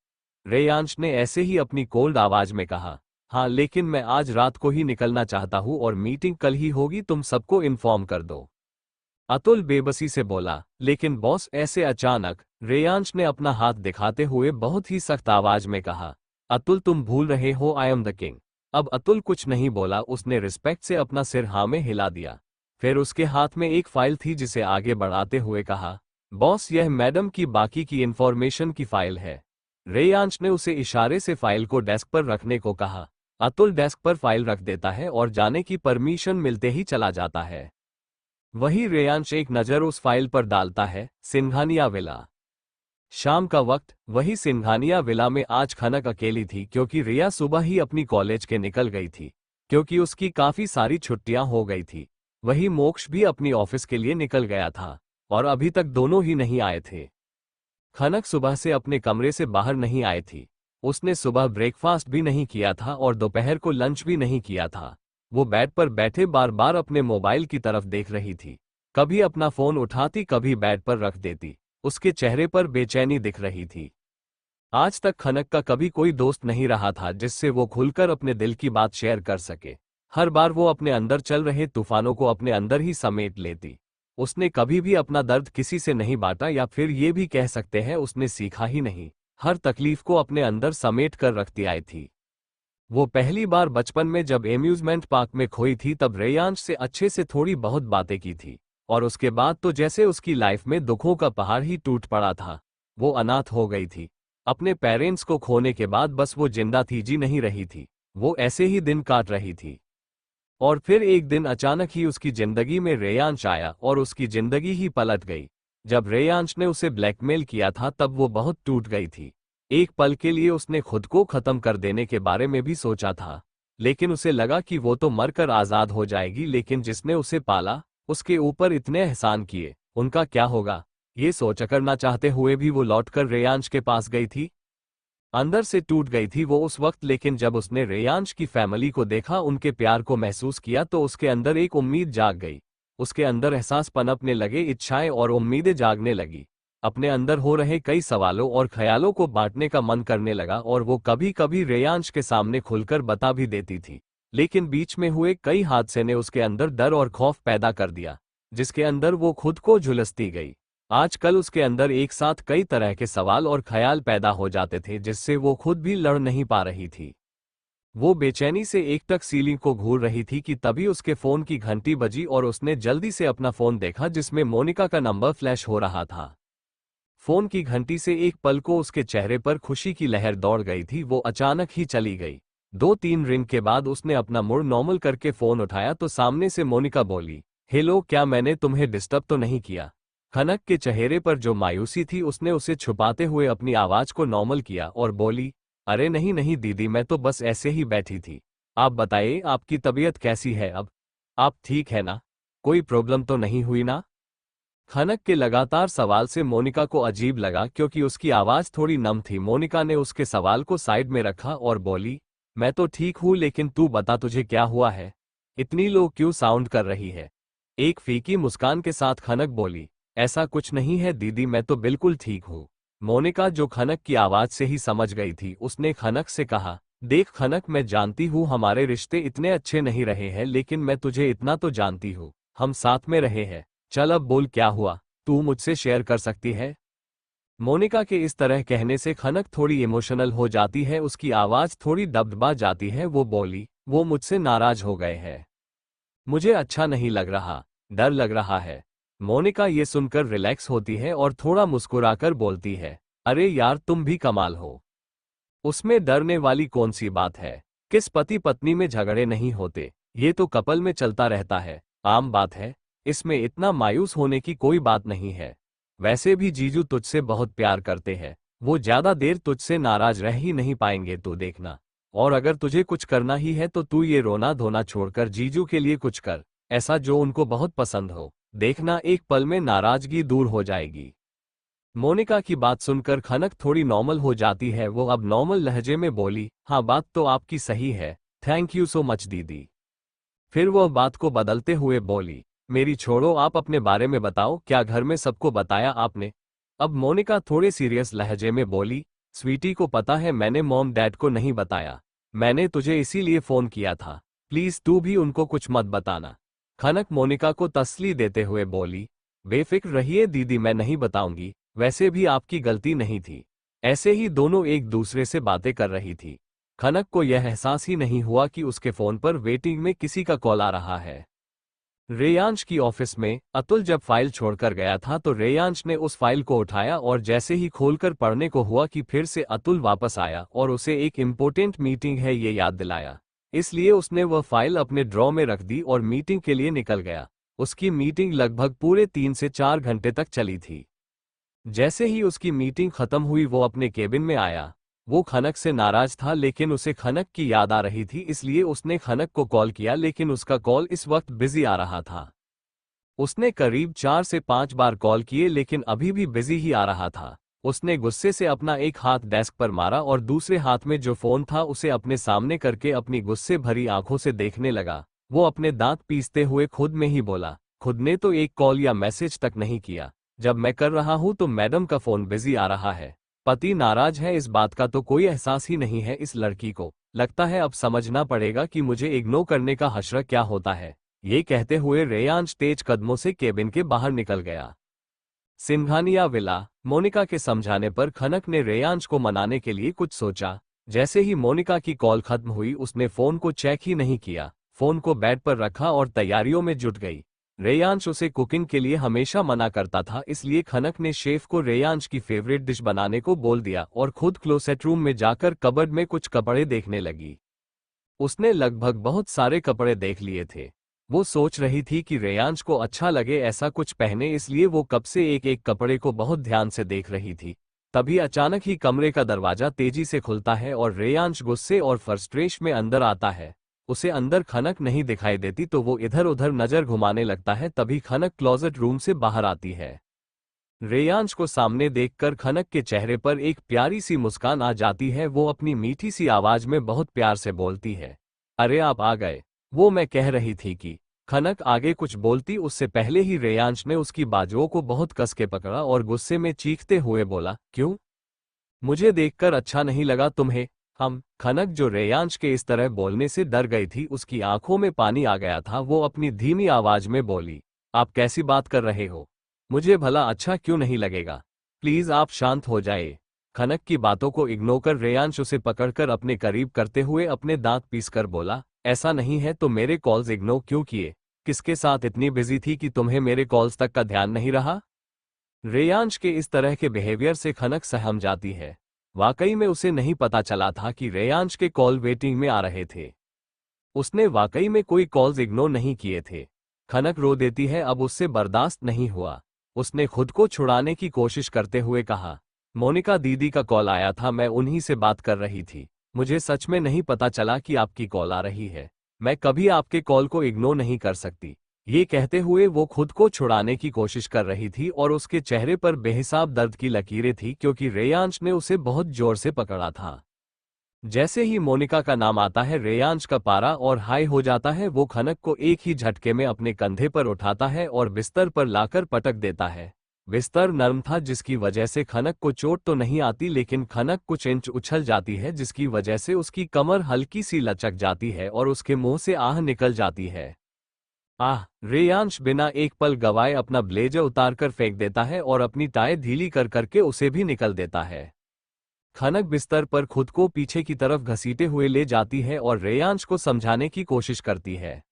रेयांश ने ऐसे ही अपनी कोल्ड आवाज में कहा, हाँ लेकिन मैं आज रात को ही निकलना चाहता हूँ और मीटिंग कल ही होगी, तुम सबको इन्फॉर्म कर दो। अतुल बेबसी से बोला, लेकिन बॉस ऐसे अचानक? रेयांश ने अपना हाथ दिखाते हुए बहुत ही सख्त आवाज में कहा, अतुल तुम भूल रहे हो आई एम द किंग। अब अतुल कुछ नहीं बोला। उसने रिस्पेक्ट से अपना सिर हाँ में हिला दिया। फिर उसके हाथ में एक फाइल थी जिसे आगे बढ़ाते हुए कहा, बॉस यह मैडम की बाकी की इंफॉर्मेशन की फाइल है। रेयांश ने उसे इशारे से फाइल को डेस्क पर रखने को कहा। अतुल डेस्क पर फाइल रख देता है और जाने की परमिशन मिलते ही चला जाता है। वही रेयांश एक नज़र उस फाइल पर डालता है, सिंघानिया विला। शाम का वक्त, वही सिंघानिया विला में आज खनक अकेली थी क्योंकि रिया सुबह ही अपनी कॉलेज के निकल गई थी, क्योंकि उसकी काफी सारी छुट्टियां हो गई थी। वही मोक्ष भी अपनी ऑफिस के लिए निकल गया था और अभी तक दोनों ही नहीं आए थे। खनक सुबह से अपने कमरे से बाहर नहीं आई थी। उसने सुबह ब्रेकफास्ट भी नहीं किया था और दोपहर को लंच भी नहीं किया था। वो बेड पर बैठे बार बार अपने मोबाइल की तरफ देख रही थी। कभी अपना फोन उठाती, कभी बेड पर रख देती। उसके चेहरे पर बेचैनी दिख रही थी। आज तक खनक का कभी कोई दोस्त नहीं रहा था जिससे वो खुलकर अपने दिल की बात शेयर कर सके। हर बार वो अपने अंदर चल रहे तूफानों को अपने अंदर ही समेट लेती। उसने कभी भी अपना दर्द किसी से नहीं बांटा, या फिर ये भी कह सकते हैं उसने सीखा ही नहीं। हर तकलीफ को अपने अंदर समेट कर रखती आई थी। वो पहली बार बचपन में जब एम्यूजमेंट पार्क में खोई थी तब रेयांश से अच्छे से थोड़ी बहुत बातें की थी, और उसके बाद तो जैसे उसकी लाइफ में दुखों का पहाड़ ही टूट पड़ा था। वो अनाथ हो गई थी। अपने पेरेंट्स को खोने के बाद बस वो जिंदा थी, जी नहीं रही थी। वो ऐसे ही दिन काट रही थी। और फिर एक दिन अचानक ही उसकी जिंदगी में रेयांश आया और उसकी जिंदगी ही पलट गई। जब रेयांश ने उसे ब्लैकमेल किया था तब वो बहुत टूट गई थी। एक पल के लिए उसने खुद को खत्म कर देने के बारे में भी सोचा था, लेकिन उसे लगा कि वो तो मरकर आजाद हो जाएगी, लेकिन जिसने उसे पाला, उसके ऊपर इतने एहसान किए, उनका क्या होगा, ये सोच करना चाहते हुए भी वो लौटकर रेयांश के पास गई थी। अंदर से टूट गई थी वो उस वक्त, लेकिन जब उसने रेयांश की फैमिली को देखा, उनके प्यार को महसूस किया, तो उसके अंदर एक उम्मीद जाग गई। उसके अंदर एहसास पनपने लगे, इच्छाएं और उम्मीदें जागने लगी। अपने अंदर हो रहे कई सवालों और ख्यालों को बांटने का मन करने लगा, और वो कभी कभी रेयांश के सामने खुलकर बता भी देती थी। लेकिन बीच में हुए कई हादसे ने उसके अंदर डर और खौफ पैदा कर दिया, जिसके अंदर वो खुद को झुलसती गई। आजकल उसके अंदर एक साथ कई तरह के सवाल और ख्याल पैदा हो जाते थे जिससे वो खुद भी लड़ नहीं पा रही थी। वो बेचैनी से एकटक सीलिंग को घूर रही थी कि तभी उसके फोन की घंटी बजी और उसने जल्दी से अपना फोन देखा, जिसमें मोनिका का नंबर फ्लैश हो रहा था। फोन की घंटी से एक पल को उसके चेहरे पर खुशी की लहर दौड़ गई थी। वो अचानक ही चली गई। 2-3 रिंग के बाद उसने अपना मूड नॉर्मल करके फोन उठाया तो सामने से मोनिका बोली, हेलो, क्या मैंने तुम्हें डिस्टर्ब तो नहीं किया? खनक के चेहरे पर जो मायूसी थी उसने उसे छुपाते हुए अपनी आवाज को नॉर्मल किया और बोली, अरे नहीं नहीं दीदी, मैं तो बस ऐसे ही बैठी थी। आप बताइए, आपकी तबीयत कैसी है अब? आप ठीक है ना? कोई प्रॉब्लम तो नहीं हुई ना? खनक के लगातार सवाल से मोनिका को अजीब लगा, क्योंकि उसकी आवाज थोड़ी नम थी। मोनिका ने उसके सवाल को साइड में रखा और बोली, मैं तो ठीक हूं, लेकिन तू बता, तुझे क्या हुआ है? इतनी लो क्यों साउंड कर रही है? एक फीकी मुस्कान के साथ खनक बोली, ऐसा कुछ नहीं है दीदी, मैं तो बिल्कुल ठीक हूँ। मोनिका, जो खनक की आवाज से ही समझ गई थी, उसने खनक से कहा, देख खनक, मैं जानती हूँ हमारे रिश्ते इतने अच्छे नहीं रहे हैं, लेकिन मैं तुझे इतना तो जानती हूँ, हम साथ में रहे हैं। चल अब बोल, क्या हुआ? तू मुझसे शेयर कर सकती है? मोनिका के इस तरह कहने से खनक थोड़ी इमोशनल हो जाती है, उसकी आवाज थोड़ी दबदबा जाती है। वो बोली, वो मुझसे नाराज हो गए हैं। मुझे अच्छा नहीं लग रहा, डर लग रहा है। मोनिका ये सुनकर रिलैक्स होती है और थोड़ा मुस्कुराकर बोलती है, अरे यार, तुम भी कमाल हो। उसमें डरने वाली कौन सी बात है? किस पति पत्नी में झगड़े नहीं होते? ये तो कपल में चलता रहता है, आम बात है। इसमें इतना मायूस होने की कोई बात नहीं है। वैसे भी जीजू तुझसे बहुत प्यार करते हैं, वो ज्यादा देर तुझसे नाराज रह ही नहीं पाएंगे, तो देखना। और अगर तुझे कुछ करना ही है तो तू ये रोना धोना छोड़कर जीजू के लिए कुछ कर, ऐसा जो उनको बहुत पसंद हो। देखना, एक पल में नाराजगी दूर हो जाएगी। मोनिका की बात सुनकर खनक थोड़ी नॉर्मल हो जाती है। वो अब नॉर्मल लहजे में बोली, हाँ बात तो आपकी सही है, थैंक यू सो मच दीदी। फिर वह बात को बदलते हुए बोली, मेरी छोड़ो, आप अपने बारे में बताओ, क्या घर में सबको बताया आपने? अब मोनिका थोड़े सीरियस लहजे में बोली, स्वीटी को पता है, मैंने मॉम डैड को नहीं बताया। मैंने तुझे इसीलिए फोन किया था, प्लीज तू भी उनको कुछ मत बताना। खनक मोनिका को तसल्ली देते हुए बोली, बेफिक्र रहिए दीदी, मैं नहीं बताऊंगी। वैसे भी आपकी गलती नहीं थी। ऐसे ही दोनों एक दूसरे से बातें कर रही थी। खनक को यह एहसास ही नहीं हुआ कि उसके फोन पर वेटिंग में किसी का कॉल आ रहा है। रेयांश की ऑफिस में अतुल जब फाइल छोड़कर गया था तो रेयांश ने उस फाइल को उठाया और जैसे ही खोलकर पढ़ने को हुआ कि फिर से अतुल वापस आया और उसे एक इम्पोर्टेंट मीटिंग है ये याद दिलाया। इसलिए उसने वह फाइल अपने ड्रॉ में रख दी और मीटिंग के लिए निकल गया। उसकी मीटिंग लगभग पूरे 3 से 4 घंटे तक चली थी। जैसे ही उसकी मीटिंग खत्म हुई वो अपने केबिन में आया। वो खनक से नाराज था लेकिन उसे खनक की याद आ रही थी, इसलिए उसने खनक को कॉल किया लेकिन उसका कॉल इस वक्त बिजी आ रहा था। उसने करीब 4 से 5 बार कॉल किए लेकिन अभी भी बिजी ही आ रहा था। उसने गुस्से से अपना एक हाथ डेस्क पर मारा और दूसरे हाथ में जो फोन था उसे अपने सामने करके अपनी गुस्से भरी आंखों से देखने लगा। वो अपने दांत पीसते हुए खुद में ही बोला, खुद ने तो एक कॉल या मैसेज तक नहीं किया। जब मैं कर रहा हूं तो मैडम का फोन बिजी आ रहा है। पति नाराज है, इस बात का तो कोई एहसास ही नहीं है इस लड़की को। लगता है अब समझना पड़ेगा कि मुझे इग्नोर करने का हश्र क्या होता है। ये कहते हुए रेयांश तेज कदमों से केबिन के बाहर निकल गया। सिंघानिया विला। मोनिका के समझाने पर खनक ने रेयांश को मनाने के लिए कुछ सोचा। जैसे ही मोनिका की कॉल खत्म हुई उसने फोन को चेक ही नहीं किया, फोन को बेड पर रखा और तैयारियों में जुट गई। रेयांश उसे कुकिंग के लिए हमेशा मना करता था, इसलिए खनक ने शेफ को रेयांश की फेवरेट डिश बनाने को बोल दिया और खुद क्लोसेट रूम में जाकर कबर्ड में कुछ कपड़े देखने लगी। उसने लगभग बहुत सारे कपड़े देख लिए थे। वो सोच रही थी कि रेयांश को अच्छा लगे ऐसा कुछ पहने, इसलिए वो कब से एक एक कपड़े को बहुत ध्यान से देख रही थी। तभी अचानक ही कमरे का दरवाजा तेजी से खुलता है और रेयांश गुस्से और फ्रस्ट्रेशन में अंदर आता है। उसे अंदर खनक नहीं दिखाई देती तो वो इधर उधर नजर घुमाने लगता है। तभी खनक क्लोजेट रूम से बाहर आती है। रेयांश को सामने देखकर खनक के चेहरे पर एक प्यारी सी मुस्कान आ जाती है। वो अपनी मीठी सी आवाज में बहुत प्यार से बोलती है, अरे आप आ गए। वो मैं कह रही थी कि खनक आगे कुछ बोलती उससे पहले ही रेयांश ने उसकी बाजुओं को बहुत कस के पकड़ा और गुस्से में चीखते हुए बोला, क्यों? मुझे देखकर अच्छा नहीं लगा तुम्हें? खनक जो रेयांश के इस तरह बोलने से डर गई थी, उसकी आंखों में पानी आ गया था। वो अपनी धीमी आवाज में बोली, आप कैसी बात कर रहे हो? मुझे भला अच्छा क्यों नहीं लगेगा? प्लीज आप शांत हो जाए। खनक की बातों को इग्नोर कर रेयांश उसे पकड़कर अपने करीब करते हुए अपने दांत पीसकर बोला, ऐसा नहीं है तो मेरे कॉल्स इग्नोर क्यों किए? किसके साथ इतनी बिजी थी कि तुम्हें मेरे कॉल्स तक का ध्यान नहीं रहा? रेयांश के इस तरह के बिहेवियर से खनक सहम जाती है। वाकई में उसे नहीं पता चला था कि रेयांश के कॉल वेटिंग में आ रहे थे। उसने वाकई में कोई कॉल्स इग्नोर नहीं किए थे। खनक रो देती है, अब उससे बर्दाश्त नहीं हुआ। उसने खुद को छुड़ाने की कोशिश करते हुए कहा, मोनिका दीदी का कॉल आया था, मैं उन्हीं से बात कर रही थी। मुझे सच में नहीं पता चला कि आपकी कॉल आ रही है। मैं कभी आपके कॉल को इग्नोर नहीं कर सकती। ये कहते हुए वो खुद को छुड़ाने की कोशिश कर रही थी और उसके चेहरे पर बेहिसाब दर्द की लकीरें थी क्योंकि रेयांश ने उसे बहुत जोर से पकड़ा था। जैसे ही मोनिका का नाम आता है रेयांश का पारा और हाई हो जाता है। वो खनक को एक ही झटके में अपने कंधे पर उठाता है और बिस्तर पर लाकर पटक देता है। बिस्तर नरम था जिसकी वजह से खनक को चोट तो नहीं आती, लेकिन खनक कुछ इंच उछल जाती है जिसकी वजह से उसकी कमर हल्की सी लचक जाती है और उसके मुंह से आह निकल जाती है। आह! रेयांश बिना एक पल गवाए अपना ब्लेजर उतारकर फेंक देता है और अपनी टाई ढीली कर करके उसे भी निकल देता है। खनक बिस्तर पर खुद को पीछे की तरफ घसीटे हुए ले जाती है और रेयांश को समझाने की कोशिश करती है,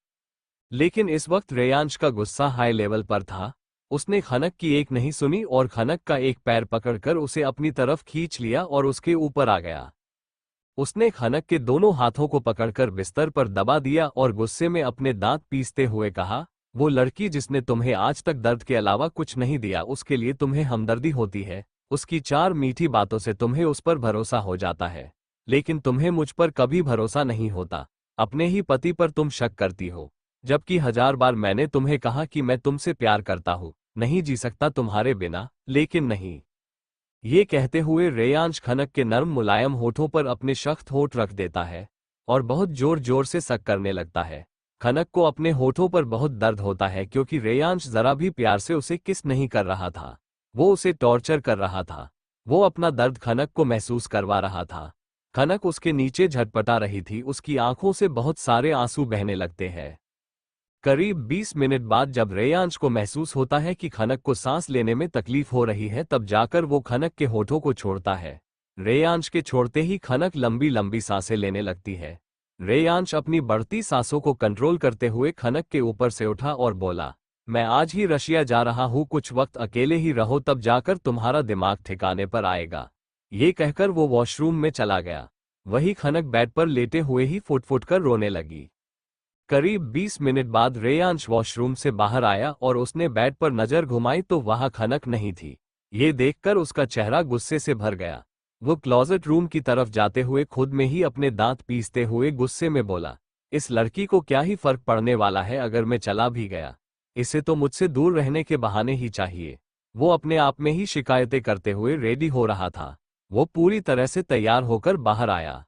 लेकिन इस वक्त रेयांश का गुस्सा हाई लेवल पर था। उसने खनक की एक नहीं सुनी और खनक का एक पैर पकड़कर उसे अपनी तरफ खींच लिया और उसके ऊपर आ गया। उसने खनक के दोनों हाथों को पकड़कर बिस्तर पर दबा दिया और गुस्से में अपने दांत पीसते हुए कहा, वो लड़की जिसने तुम्हें आज तक दर्द के अलावा कुछ नहीं दिया, उसके लिए तुम्हें हमदर्दी होती है। उसकी 4 मीठी बातों से तुम्हें उस पर भरोसा हो जाता है, लेकिन तुम्हें मुझ पर कभी भरोसा नहीं होता। अपने ही पति पर तुम शक करती हो, जबकि 1000 बार मैंने तुम्हें कहा कि मैं तुमसे प्यार करता हूँ, नहीं जी सकता तुम्हारे बिना, लेकिन नहीं। ये कहते हुए रेयांश खनक के नर्म मुलायम होठों पर अपने सख्त होठ रख देता है और बहुत जोर जोर से सक करने लगता है। खनक को अपने होठों पर बहुत दर्द होता है क्योंकि रेयांश जरा भी प्यार से उसे किस नहीं कर रहा था, वो उसे टॉर्चर कर रहा था। वो अपना दर्द खनक को महसूस करवा रहा था। खनक उसके नीचे झटपटा रही थी, उसकी आंखों से बहुत सारे आंसू बहने लगते हैं। करीब 20 मिनट बाद जब रेयांश को महसूस होता है कि खनक को सांस लेने में तकलीफ हो रही है, तब जाकर वो खनक के होठों को छोड़ता है। रेयांश के छोड़ते ही खनक लंबी लंबी सांसें लेने लगती है। रेयांश अपनी बढ़ती सांसों को कंट्रोल करते हुए खनक के ऊपर से उठा और बोला, मैं आज ही रशिया जा रहा हूं, कुछ वक्त अकेले ही रहो, तब जाकर तुम्हारा दिमाग ठिकाने पर आएगा। ये कहकर वो वॉशरूम में चला गया। वही खनक बेड पर लेटे हुए ही फुट फुट कर रोने लगी। करीब 20 मिनट बाद रेयांश वॉशरूम से बाहर आया और उसने बेड पर नजर घुमाई तो वहां खनक नहीं थी। ये देखकर उसका चेहरा गुस्से से भर गया। वो क्लोजेट रूम की तरफ जाते हुए खुद में ही अपने दांत पीसते हुए गुस्से में बोला, इस लड़की को क्या ही फर्क पड़ने वाला है अगर मैं चला भी गया, इसे तो मुझसे दूर रहने के बहाने ही चाहिए। वो अपने आप में ही शिकायतें करते हुए रेडी हो रहा था। वो पूरी तरह से तैयार होकर बाहर आया।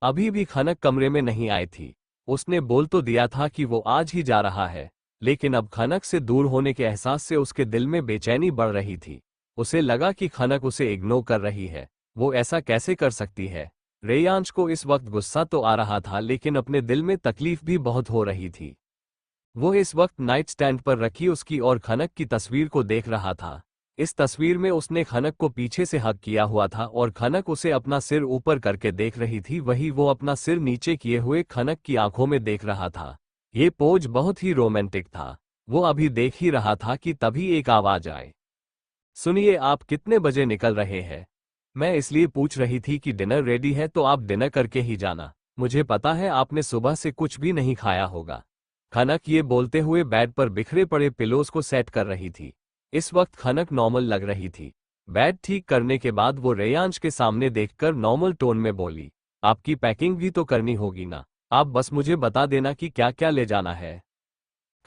अभी भी खनक कमरे में नहीं आई थी। उसने बोल तो दिया था कि वो आज ही जा रहा है, लेकिन अब खनक से दूर होने के एहसास से उसके दिल में बेचैनी बढ़ रही थी। उसे लगा कि खनक उसे इग्नोर कर रही है। वो ऐसा कैसे कर सकती है? रेयांश को इस वक्त गुस्सा तो आ रहा था, लेकिन अपने दिल में तकलीफ भी बहुत हो रही थी। वो इस वक्त नाइट स्टैंड पर रखी उसकी और खनक की तस्वीर को देख रहा था। इस तस्वीर में उसने खनक को पीछे से हग किया हुआ था और खनक उसे अपना सिर ऊपर करके देख रही थी, वही वो अपना सिर नीचे किए हुए खनक की आंखों में देख रहा था। ये पोज बहुत ही रोमांटिक था। वो अभी देख ही रहा था कि तभी एक आवाज आए, सुनिए, आप कितने बजे निकल रहे हैं? मैं इसलिए पूछ रही थी कि डिनर रेडी है तो आप डिनर करके ही जाना। मुझे पता है आपने सुबह से कुछ भी नहीं खाया होगा। खनक ये बोलते हुए बेड पर बिखरे पड़े पिलोज को सेट कर रही थी। इस वक्त खनक नॉर्मल लग रही थी। बेड ठीक करने के बाद वो रेयांश के सामने देखकर नॉर्मल टोन में बोली, आपकी पैकिंग भी तो करनी होगी ना, आप बस मुझे बता देना कि क्या क्या ले जाना है।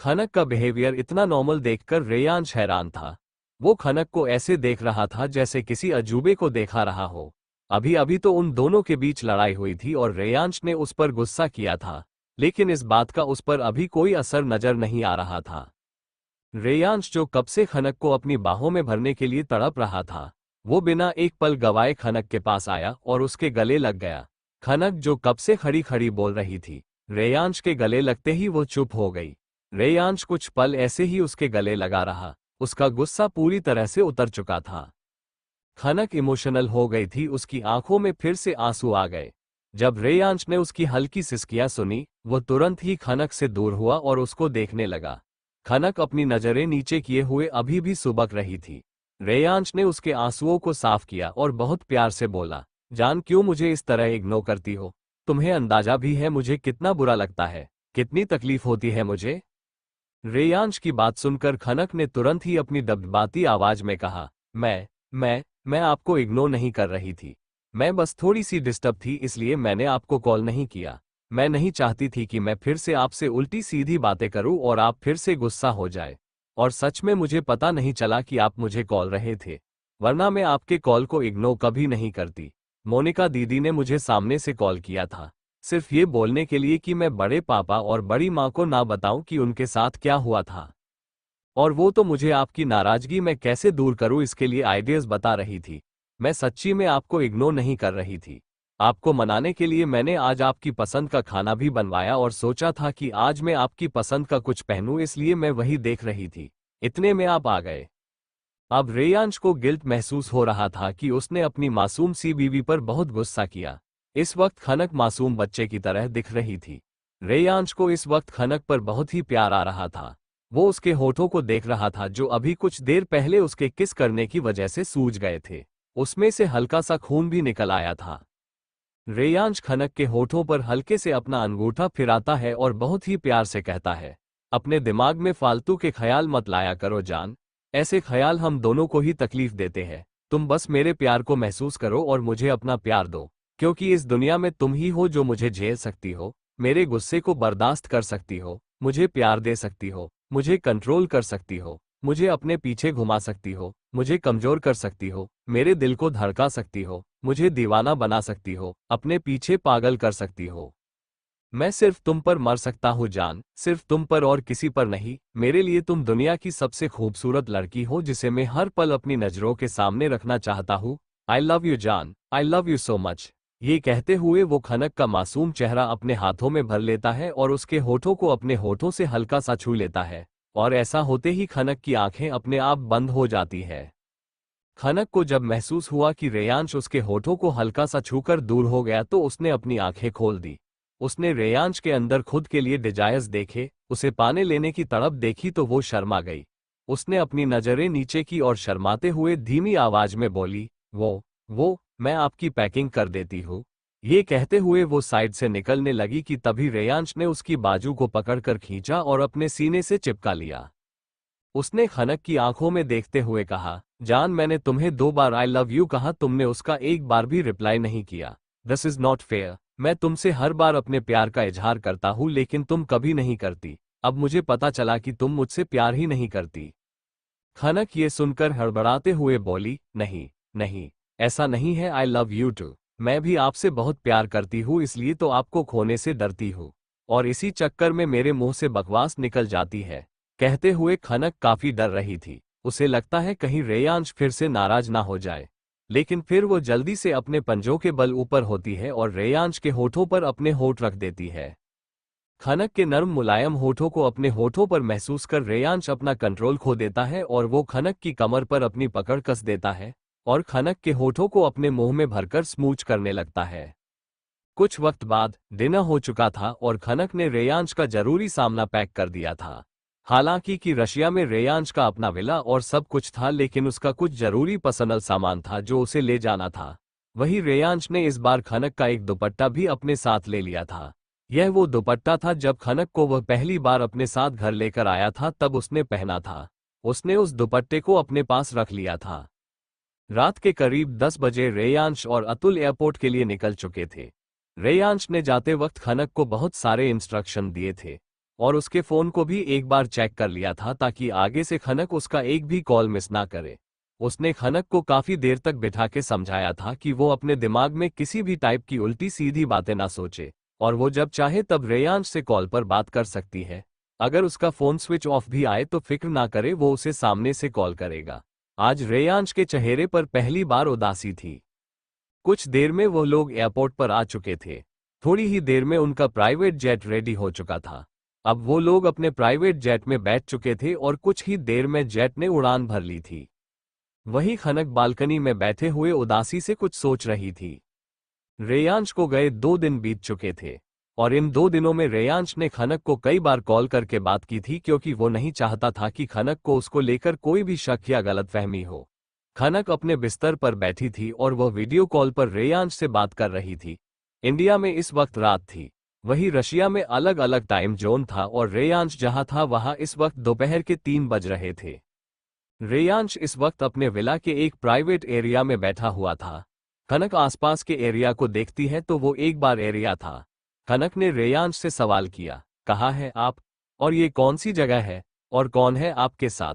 खनक का बिहेवियर इतना नॉर्मल देखकर रेयांश हैरान था। वो खनक को ऐसे देख रहा था जैसे किसी अजूबे को देखा रहा हो। अभी अभी तो उन दोनों के बीच लड़ाई हुई थी और रेयांश ने उस पर गुस्सा किया था, लेकिन इस बात का उस पर अभी कोई असर नजर नहीं आ रहा था। रेयांश जो कब से खनक को अपनी बाहों में भरने के लिए तड़प रहा था, वो बिना एक पल गवाए खनक के पास आया और उसके गले लग गया। खनक जो कब से खड़ी खड़ी बोल रही थी, रेयांश के गले लगते ही वो चुप हो गई। रेयांश कुछ पल ऐसे ही उसके गले लगा रहा। उसका गुस्सा पूरी तरह से उतर चुका था। खनक इमोशनल हो गई थी, उसकी आंखों में फिर से आंसू आ गए। जब रेयांश ने उसकी हल्की सिसकियां सुनी, वो तुरंत ही खनक से दूर हुआ और उसको देखने लगा। खनक अपनी नजरें नीचे किए हुए अभी भी सुबक रही थी। रेयांश ने उसके आंसुओं को साफ किया और बहुत प्यार से बोला, जान, क्यों मुझे इस तरह इग्नोर करती हो? तुम्हें अंदाजा भी है मुझे कितना बुरा लगता है, कितनी तकलीफ होती है मुझे? रेयांश की बात सुनकर खनक ने तुरंत ही अपनी दबदबाती आवाज में कहा, मैं आपको इग्नोर नहीं कर रही थी। मैं बस थोड़ी सी डिस्टर्ब थी, इसलिए मैंने आपको कॉल नहीं किया। मैं नहीं चाहती थी कि मैं फिर से आपसे उल्टी सीधी बातें करूं और आप फिर से गुस्सा हो जाए। और सच में मुझे पता नहीं चला कि आप मुझे कॉल रहे थे, वरना मैं आपके कॉल को इग्नोर कभी नहीं करती। मोनिका दीदी ने मुझे सामने से कॉल किया था, सिर्फ ये बोलने के लिए कि मैं बड़े पापा और बड़ी माँ को ना बताऊं कि उनके साथ क्या हुआ था। और वो तो मुझे आपकी नाराजगी मैं कैसे दूर करूं इसके लिए आइडियाज बता रही थी। मैं सच्ची में आपको इग्नोर नहीं कर रही थी। आपको मनाने के लिए मैंने आज आपकी पसंद का खाना भी बनवाया और सोचा था कि आज मैं आपकी पसंद का कुछ पहनूं, इसलिए मैं वही देख रही थी। इतने में आप आ गए। अब रेयांश को गिल्ट महसूस हो रहा था कि उसने अपनी मासूम सी बीवी पर बहुत गुस्सा किया। इस वक्त खनक मासूम बच्चे की तरह दिख रही थी। रेयांश को इस वक्त खनक पर बहुत ही प्यार आ रहा था। वो उसके होठों को देख रहा था जो अभी कुछ देर पहले उसके किस करने की वजह से सूज गए थे। उसमें से हल्का सा खून भी निकल आया था। रेयांश खनक के होठों पर हल्के से अपना अंगूठा फिराता है और बहुत ही प्यार से कहता है, अपने दिमाग में फालतू के ख्याल मत लाया करो जान, ऐसे ख्याल हम दोनों को ही तकलीफ देते हैं। तुम बस मेरे प्यार को महसूस करो और मुझे अपना प्यार दो, क्योंकि इस दुनिया में तुम ही हो जो मुझे झेल सकती हो, मेरे गुस्से को बर्दाश्त कर सकती हो, मुझे प्यार दे सकती हो, मुझे कंट्रोल कर सकती हो, मुझे अपने पीछे घुमा सकती हो, मुझे कमजोर कर सकती हो, मेरे दिल को धड़का सकती हो, मुझे दीवाना बना सकती हो, अपने पीछे पागल कर सकती हो। मैं सिर्फ तुम पर मर सकता हूँ जान, सिर्फ तुम पर और किसी पर नहीं। मेरे लिए तुम दुनिया की सबसे खूबसूरत लड़की हो जिसे मैं हर पल अपनी नजरों के सामने रखना चाहता हूँ। आई लव यू जान, आई लव यू सो मच। ये कहते हुए वो खनक का मासूम चेहरा अपने हाथों में भर लेता है और उसके होठों को अपने होठों से हल्का सा छू लेता है, और ऐसा होते ही खनक की आंखें अपने आप बंद हो जाती है। खनक को जब महसूस हुआ कि रेयांश उसके होठों को हल्का सा छूकर दूर हो गया तो उसने अपनी आंखें खोल दी। उसने रेयांश के अंदर खुद के लिए डिजायर्स देखे, उसे पाने लेने की तड़प देखी तो वो शर्मा गई। उसने अपनी नजरें नीचे की और शर्माते हुए धीमी आवाज में बोली, वो मैं आपकी पैकिंग कर देती हूँ। ये कहते हुए वो साइड से निकलने लगी कि तभी रेयांश ने उसकी बाजू को पकड़कर खींचा और अपने सीने से चिपका लिया। उसने खनक की आंखों में देखते हुए कहा, जान, मैंने तुम्हें 2 बार आई लव यू कहा, तुमने उसका एक बार भी रिप्लाई नहीं किया। This is not fair. मैं तुमसे हर बार अपने प्यार का इजहार करता हूं लेकिन तुम कभी नहीं करती। अब मुझे पता चला कि तुम मुझसे प्यार ही नहीं करती। खनक ये सुनकर हड़बड़ाते हुए बोली, नहीं नहीं, ऐसा नहीं है, आई लव यू टू। मैं भी आपसे बहुत प्यार करती हूँ, इसलिए तो आपको खोने से डरती हूँ और इसी चक्कर में मेरे मुंह से बकवास निकल जाती है। कहते हुए खनक काफी डर रही थी। उसे लगता है कहीं रेयांश फिर से नाराज ना हो जाए, लेकिन फिर वो जल्दी से अपने पंजों के बल ऊपर होती है और रेयांश के होठों पर अपने होठ रख देती है। खनक के नर्म मुलायम होठों को अपने होठों पर महसूस कर रेयांश अपना कंट्रोल खो देता है और वो खनक की कमर पर अपनी पकड़ कस देता है और खनक के होठों को अपने मुंह में भरकर स्मूच करने लगता है। कुछ वक्त बाद डिनर हो चुका था और खनक ने रेयांश का जरूरी सामना पैक कर दिया था। हालांकि कि रशिया में रेयांश का अपना विला और सब कुछ था, लेकिन उसका कुछ जरूरी पर्सनल सामान था जो उसे ले जाना था। वही रेयांश ने इस बार खनक का एक दुपट्टा भी अपने साथ ले लिया था। यह वो दुपट्टा था जब खनक को वह पहली बार अपने साथ घर लेकर आया था, तब उसने पहना था। उसने उस दुपट्टे को अपने पास रख लिया था। रात के करीब 10 बजे रेयांश और अतुल एयरपोर्ट के लिए निकल चुके थे। रेयांश ने जाते वक्त खनक को बहुत सारे इंस्ट्रक्शन दिए थे और उसके फोन को भी एक बार चेक कर लिया था ताकि आगे से खनक उसका एक भी कॉल मिस ना करे। उसने खनक को काफी देर तक बिठा के समझाया था कि वो अपने दिमाग में किसी भी टाइप की उल्टी सीधी बातें ना सोचे और वो जब चाहे तब रेयांश से कॉल पर बात कर सकती है। अगर उसका फोन स्विच ऑफ भी आए तो फिक्र ना करे, वो उसे सामने से कॉल करेगा। आज रेयांश के चेहरे पर पहली बार उदासी थी। कुछ देर में वो लोग एयरपोर्ट पर आ चुके थे। थोड़ी ही देर में उनका प्राइवेट जेट रेडी हो चुका था। अब वो लोग अपने प्राइवेट जेट में बैठ चुके थे और कुछ ही देर में जेट ने उड़ान भर ली थी। वहीं खनक बालकनी में बैठे हुए उदासी से कुछ सोच रही थी। रेयांश को गए 2 दिन बीत चुके थे और इन 2 दिनों में रेयांश ने खनक को कई बार कॉल करके बात की थी, क्योंकि वो नहीं चाहता था कि खनक को उसको लेकर कोई भी शक या गलतफहमी हो। खनक अपने बिस्तर पर बैठी थी और वह वीडियो कॉल पर रेयांश से बात कर रही थी। इंडिया में इस वक्त रात थी, वहीं रशिया में अलग अलग टाइम जोन था और रेयांश जहां था वहां इस वक्त दोपहर के 3 बज रहे थे। रेयांश इस वक्त अपने विला के एक प्राइवेट एरिया में बैठा हुआ था। खनक आसपास के एरिया को देखती है तो वो एक बार एरिया था। खनक ने रेयांश से सवाल किया, कहाँ है आप और ये कौन सी जगह है और कौन है आपके साथ?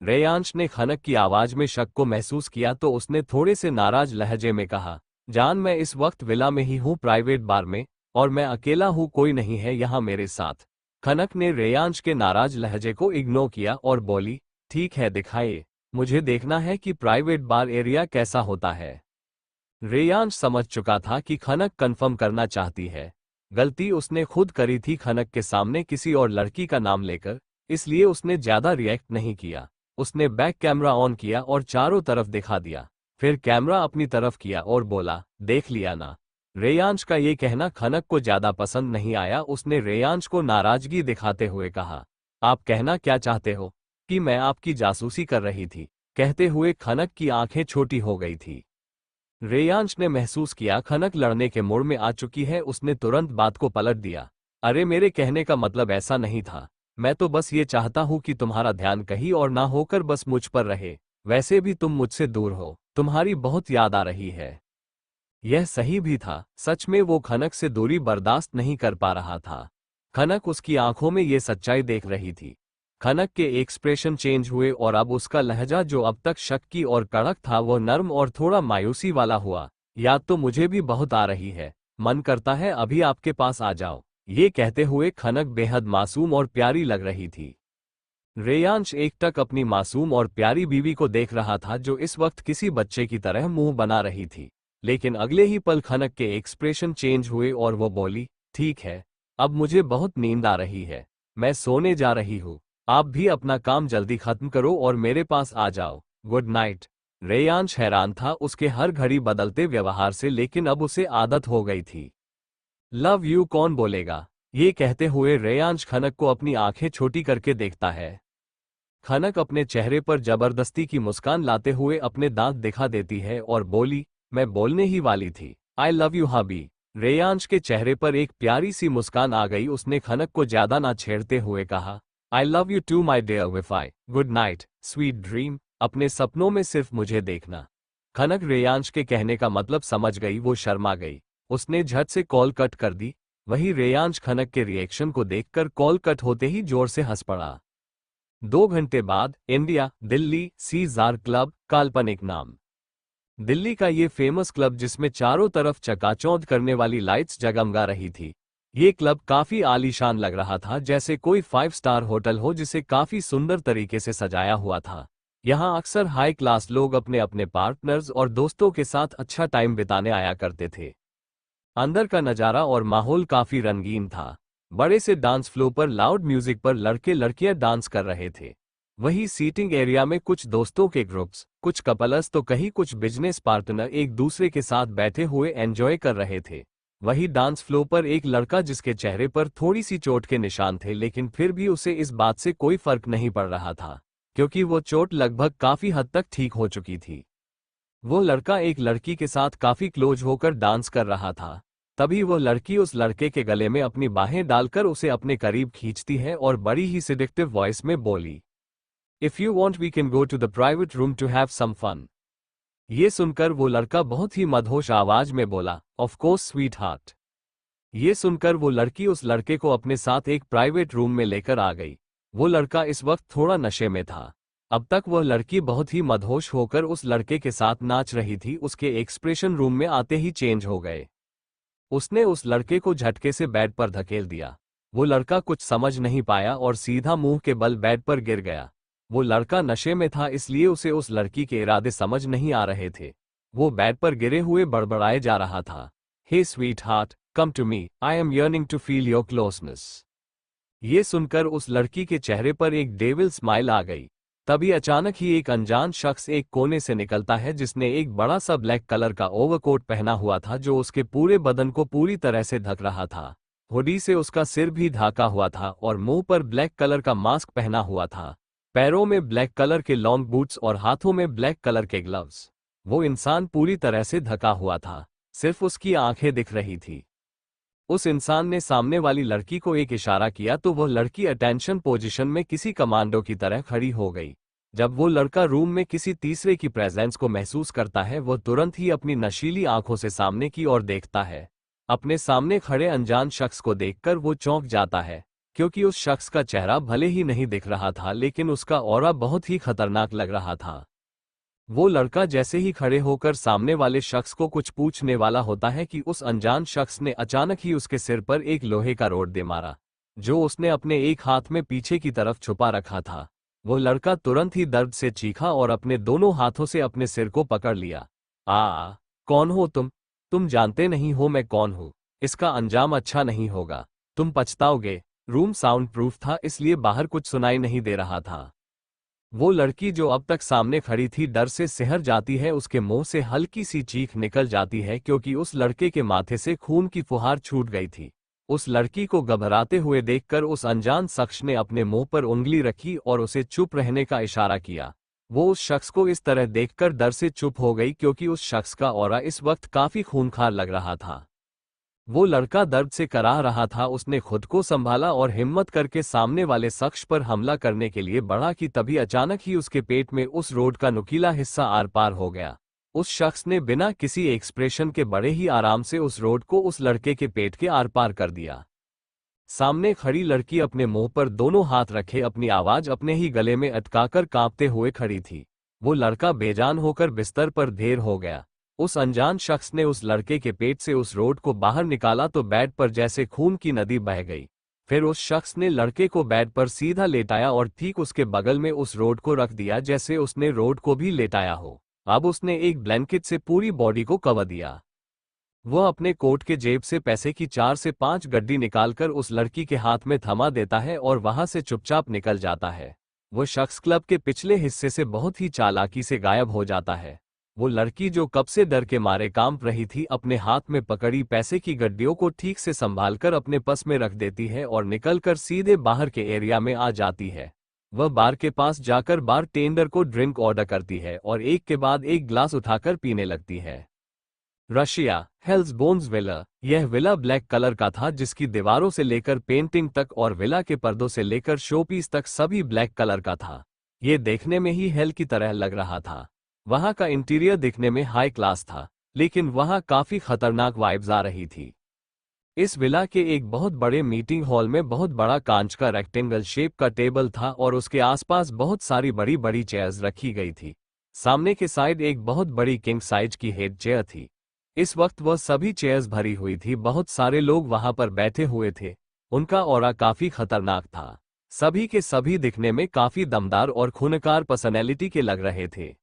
रेयांश ने खनक की आवाज में शक को महसूस किया तो उसने थोड़े से नाराज लहजे में कहा, जान, मैं इस वक्त विला में ही हूँ, प्राइवेट बार में, और मैं अकेला हूँ, कोई नहीं है यहाँ मेरे साथ। खनक ने रेयांश के नाराज लहजे को इग्नोर किया और बोली, ठीक है, दिखाइए, मुझे देखना है कि प्राइवेट बार एरिया कैसा होता है। रेयांश समझ चुका था कि खनक कंफर्म करना चाहती है। गलती उसने खुद करी थी खनक के सामने किसी और लड़की का नाम लेकर, इसलिए उसने ज्यादा रिएक्ट नहीं किया। उसने बैक कैमरा ऑन किया और चारों तरफ दिखा दिया, फिर कैमरा अपनी तरफ किया और बोला, देख लिया ना? रेयांश का ये कहना खनक को ज्यादा पसंद नहीं आया। उसने रेयांश को नाराजगी दिखाते हुए कहा, आप कहना क्या चाहते हो कि मैं आपकी जासूसी कर रही थी? कहते हुए खनक की आंखें छोटी हो गई थी। रेयांश ने महसूस किया खनक लड़ने के मोड़ में आ चुकी है। उसने तुरंत बात को पलट दिया, अरे मेरे कहने का मतलब ऐसा नहीं था, मैं तो बस ये चाहता हूँ कि तुम्हारा ध्यान कहीं और ना होकर बस मुझ पर रहे। वैसे भी तुम मुझसे दूर हो, तुम्हारी बहुत याद आ रही है। यह सही भी था, सच में वो खनक से दूरी बर्दाश्त नहीं कर पा रहा था। खनक उसकी आंखों में ये सच्चाई देख रही थी। खनक के एक्सप्रेशन चेंज हुए और अब उसका लहजा जो अब तक शक्की और कड़क था वो नर्म और थोड़ा मायूसी वाला हुआ। याद तो मुझे भी बहुत आ रही है, मन करता है अभी आपके पास आ जाओ। ये कहते हुए खनक बेहद मासूम और प्यारी लग रही थी। रेयांश एकटक अपनी मासूम और प्यारी बीवी को देख रहा था जो इस वक्त किसी बच्चे की तरह मुंह बना रही थी। लेकिन अगले ही पल खनक के एक्सप्रेशन चेंज हुए और वो बोली, ठीक है, अब मुझे बहुत नींद आ रही है, मैं सोने जा रही हूँ। आप भी अपना काम जल्दी खत्म करो और मेरे पास आ जाओ, गुड नाइट। रेयांश हैरान था उसके हर घड़ी बदलते व्यवहार से, लेकिन अब उसे आदत हो गई थी। लव यू कौन बोलेगा? ये कहते हुए रेयांश खनक को अपनी आंखें छोटी करके देखता है। खनक अपने चेहरे पर जबरदस्ती की मुस्कान लाते हुए अपने दांत दिखा देती है और बोली, मैं बोलने ही वाली थी, आई लव यू हबी। रेयांश के चेहरे पर एक प्यारी सी मुस्कान आ गई। उसने खनक को ज्यादा ना छेड़ते हुए कहा, I love you to my dear wifey, good night, sweet dream, अपने सपनों में सिर्फ मुझे देखना। खनक रेयांश के कहने का मतलब समझ गई। वो शर्मा गई। उसने झट से कॉल कट कर दी। वही रेयांश खनक के रिएक्शन को देखकर कॉल कट होते ही जोर से हंस पड़ा। 2 घंटे बाद इंडिया, दिल्ली, सीज़ार क्लब, काल्पनिक नाम। दिल्ली का ये फेमस क्लब जिसमें चारों तरफ चकाचौंध करने वाली लाइट्स जगमगा रही थी। ये क्लब काफी आलीशान लग रहा था, जैसे कोई 5 स्टार होटल हो जिसे काफी सुंदर तरीके से सजाया हुआ था। यहाँ अक्सर हाई क्लास लोग अपने अपने पार्टनर्स और दोस्तों के साथ अच्छा टाइम बिताने आया करते थे। अंदर का नज़ारा और माहौल काफी रंगीन था। बड़े से डांस फ्लोर पर लाउड म्यूजिक पर लड़के लड़कियां डांस कर रहे थे। वही सीटिंग एरिया में कुछ दोस्तों के ग्रुप्स, कुछ कपल्स तो कहीं कुछ बिजनेस पार्टनर एक दूसरे के साथ बैठे हुए एंजॉय कर रहे थे। वही डांस फ्लोर पर एक लड़का जिसके चेहरे पर थोड़ी सी चोट के निशान थे, लेकिन फिर भी उसे इस बात से कोई फर्क नहीं पड़ रहा था क्योंकि वो चोट लगभग काफी हद तक ठीक हो चुकी थी। वो लड़का एक लड़की के साथ काफी क्लोज होकर डांस कर रहा था। तभी वो लड़की उस लड़के के गले में अपनी बाहें डालकर उसे अपने करीब खींचती है और बड़ी ही सिडेक्टिव वॉइस में बोली, if you want we can go to the private room to have some fun. ये सुनकर वो लड़का बहुत ही मदहोश आवाज में बोला, ऑफ कोर्स स्वीट हार्ट। ये सुनकर वो लड़की उस लड़के को अपने साथ एक प्राइवेट रूम में लेकर आ गई। वो लड़का इस वक्त थोड़ा नशे में था। अब तक वह लड़की बहुत ही मदहोश होकर उस लड़के के साथ नाच रही थी। उसके एक्सप्रेशन रूम में आते ही चेंज हो गए। उसने उस लड़के को झटके से बेड पर धकेल दिया। वो लड़का कुछ समझ नहीं पाया और सीधा मुंह के बल बेड पर गिर गया। वो लड़का नशे में था, इसलिए उसे उस लड़की के इरादे समझ नहीं आ रहे थे। वो बेड पर गिरे हुए बड़बड़ाए जा रहा था, hey sweet heart, come to me, I am yearning to feel your closeness. ये सुनकर उस लड़की के चेहरे पर एक डेविल स्माइल आ गई। तभी अचानक ही एक अनजान शख्स एक कोने से निकलता है जिसने एक बड़ा सा ब्लैक कलर का ओवरकोट पहना हुआ था जो उसके पूरे बदन को पूरी तरह से ढक रहा था। हुडी से उसका सिर भी ढका हुआ था और मुंह पर ब्लैक कलर का मास्क पहना हुआ था। पैरों में ब्लैक कलर के लॉन्ग बूट्स और हाथों में ब्लैक कलर के ग्लव्स। वो इंसान पूरी तरह से ढका हुआ था, सिर्फ उसकी आंखें दिख रही थी। उस इंसान ने सामने वाली लड़की को एक इशारा किया तो वह लड़की अटेंशन पोजीशन में किसी कमांडो की तरह खड़ी हो गई। जब वो लड़का रूम में किसी तीसरे की प्रेजेंस को महसूस करता है, वह तुरंत ही अपनी नशीली आंखों से सामने की ओर देखता है। अपने सामने खड़े अनजान शख्स को देखकर वो चौंक जाता है, क्योंकि उस शख्स का चेहरा भले ही नहीं दिख रहा था, लेकिन उसका ऑरा बहुत ही खतरनाक लग रहा था। वो लड़का जैसे ही खड़े होकर सामने वाले शख्स को कुछ पूछने वाला होता है कि उस अनजान शख्स ने अचानक ही उसके सिर पर एक लोहे का रोड दे मारा, जो उसने अपने एक हाथ में पीछे की तरफ छुपा रखा था। वो लड़का तुरंत ही दर्द से चीखा और अपने दोनों हाथों से अपने सिर को पकड़ लिया। कौन हो तुम? तुम जानते नहीं हो मैं कौन हूँ? इसका अंजाम अच्छा नहीं होगा, तुम पछताओगे। रूम साउंड प्रूफ था, इसलिए बाहर कुछ सुनाई नहीं दे रहा था। वो लड़की जो अब तक सामने खड़ी थी डर से सिहर जाती है। उसके मुंह से हल्की सी चीख निकल जाती है क्योंकि उस लड़के के माथे से खून की फुहार छूट गई थी। उस लड़की को घबराते हुए देखकर उस अनजान शख्स ने अपने मुंह पर उंगली रखी और उसे चुप रहने का इशारा किया। वो उस शख्स को इस तरह देखकर डर से चुप हो गई क्योंकि उस शख्स का ऑरा इस वक्त काफी खूंखार लग रहा था। वो लड़का दर्द से कराह रहा था। उसने खुद को संभाला और हिम्मत करके सामने वाले शख्स पर हमला करने के लिए बढ़ा कि तभी अचानक ही उसके पेट में उस रोड का नुकीला हिस्सा आर पार हो गया। उस शख्स ने बिना किसी एक्सप्रेशन के बड़े ही आराम से उस रोड को उस लड़के के पेट के आर पार कर दिया। सामने खड़ी लड़की अपने मुंह पर दोनों हाथ रखे अपनी आवाज अपने ही गले में अटकाकर कांपते हुए खड़ी थी। वो लड़का बेजान होकर बिस्तर पर ढेर हो गया। उस अनजान शख्स ने उस लड़के के पेट से उस रोड को बाहर निकाला तो बेड पर जैसे खून की नदी बह गई। फिर उस शख्स ने लड़के को बेड पर सीधा लेटाया और ठीक उसके बगल में उस रोड को रख दिया जैसे उसने रोड को भी लेटाया हो। अब उसने एक ब्लैंकेट से पूरी बॉडी को कवर दिया। वह अपने कोट के जेब से पैसे की 4 से 5 गड्डी निकालकर उस लड़की के हाथ में थमा देता है और वहां से चुपचाप निकल जाता है। वह शख्स क्लब के पिछले हिस्से से बहुत ही चालाकी से गायब हो जाता है। वो लड़की जो कब से डर के मारे कांप रही थी, अपने हाथ में पकड़ी पैसे की गड्डियों को ठीक से संभालकर अपने पर्स में रख देती है और निकलकर सीधे बाहर के एरिया में आ जाती है। वह बार के पास जाकर बार टेंडर को ड्रिंक ऑर्डर करती है और एक के बाद एक ग्लास उठाकर पीने लगती है। Russia, Hell's Bones Villa. यह विला ब्लैक कलर का था, जिसकी दीवारों से लेकर पेंटिंग तक और विला के पर्दों से लेकर शोपीस तक सभी ब्लैक कलर का था। ये देखने में ही हेल की तरह लग रहा था। वहां का इंटीरियर दिखने में हाई क्लास था, लेकिन वहां काफी खतरनाक वाइब्स आ रही थी। इस विला के एक बहुत बड़े मीटिंग हॉल में बहुत बड़ा कांच का रेक्टेंगल शेप का टेबल था और उसके आसपास बहुत सारी बड़ी बड़ी चेयर्स रखी गई थी। सामने के साइड एक बहुत बड़ी किंग साइज की हेड चेयर थी। इस वक्त वह सभी चेयर्स भरी हुई थी, बहुत सारे लोग वहां पर बैठे हुए थे। उनका ऑरा काफी खतरनाक था। सभी के सभी दिखने में काफी दमदार और खूंखार पर्सनैलिटी के लग रहे थे।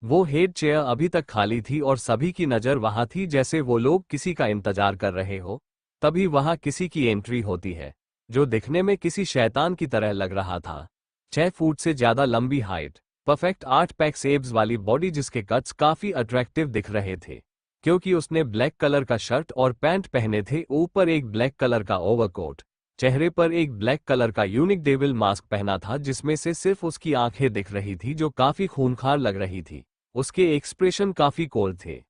वो हेड चेयर अभी तक खाली थी और सभी की नजर वहां थी, जैसे वो लोग किसी का इंतजार कर रहे हो। तभी वहां किसी की एंट्री होती है, जो दिखने में किसी शैतान की तरह लग रहा था। 6 फुट से ज्यादा लंबी हाइट, परफेक्ट 8 पैक एब्स वाली बॉडी, जिसके कट्स काफी अट्रैक्टिव दिख रहे थे क्योंकि उसने ब्लैक कलर का शर्ट और पैंट पहने थे, ऊपर एक ब्लैक कलर का ओवरकोट। चेहरे पर एक ब्लैक कलर का यूनिक डेविल मास्क पहना था, जिसमें से सिर्फ उसकी आंखें दिख रही थी, जो काफी खूंखार लग रही थी। उसके एक्सप्रेशन काफी कोल्ड थे।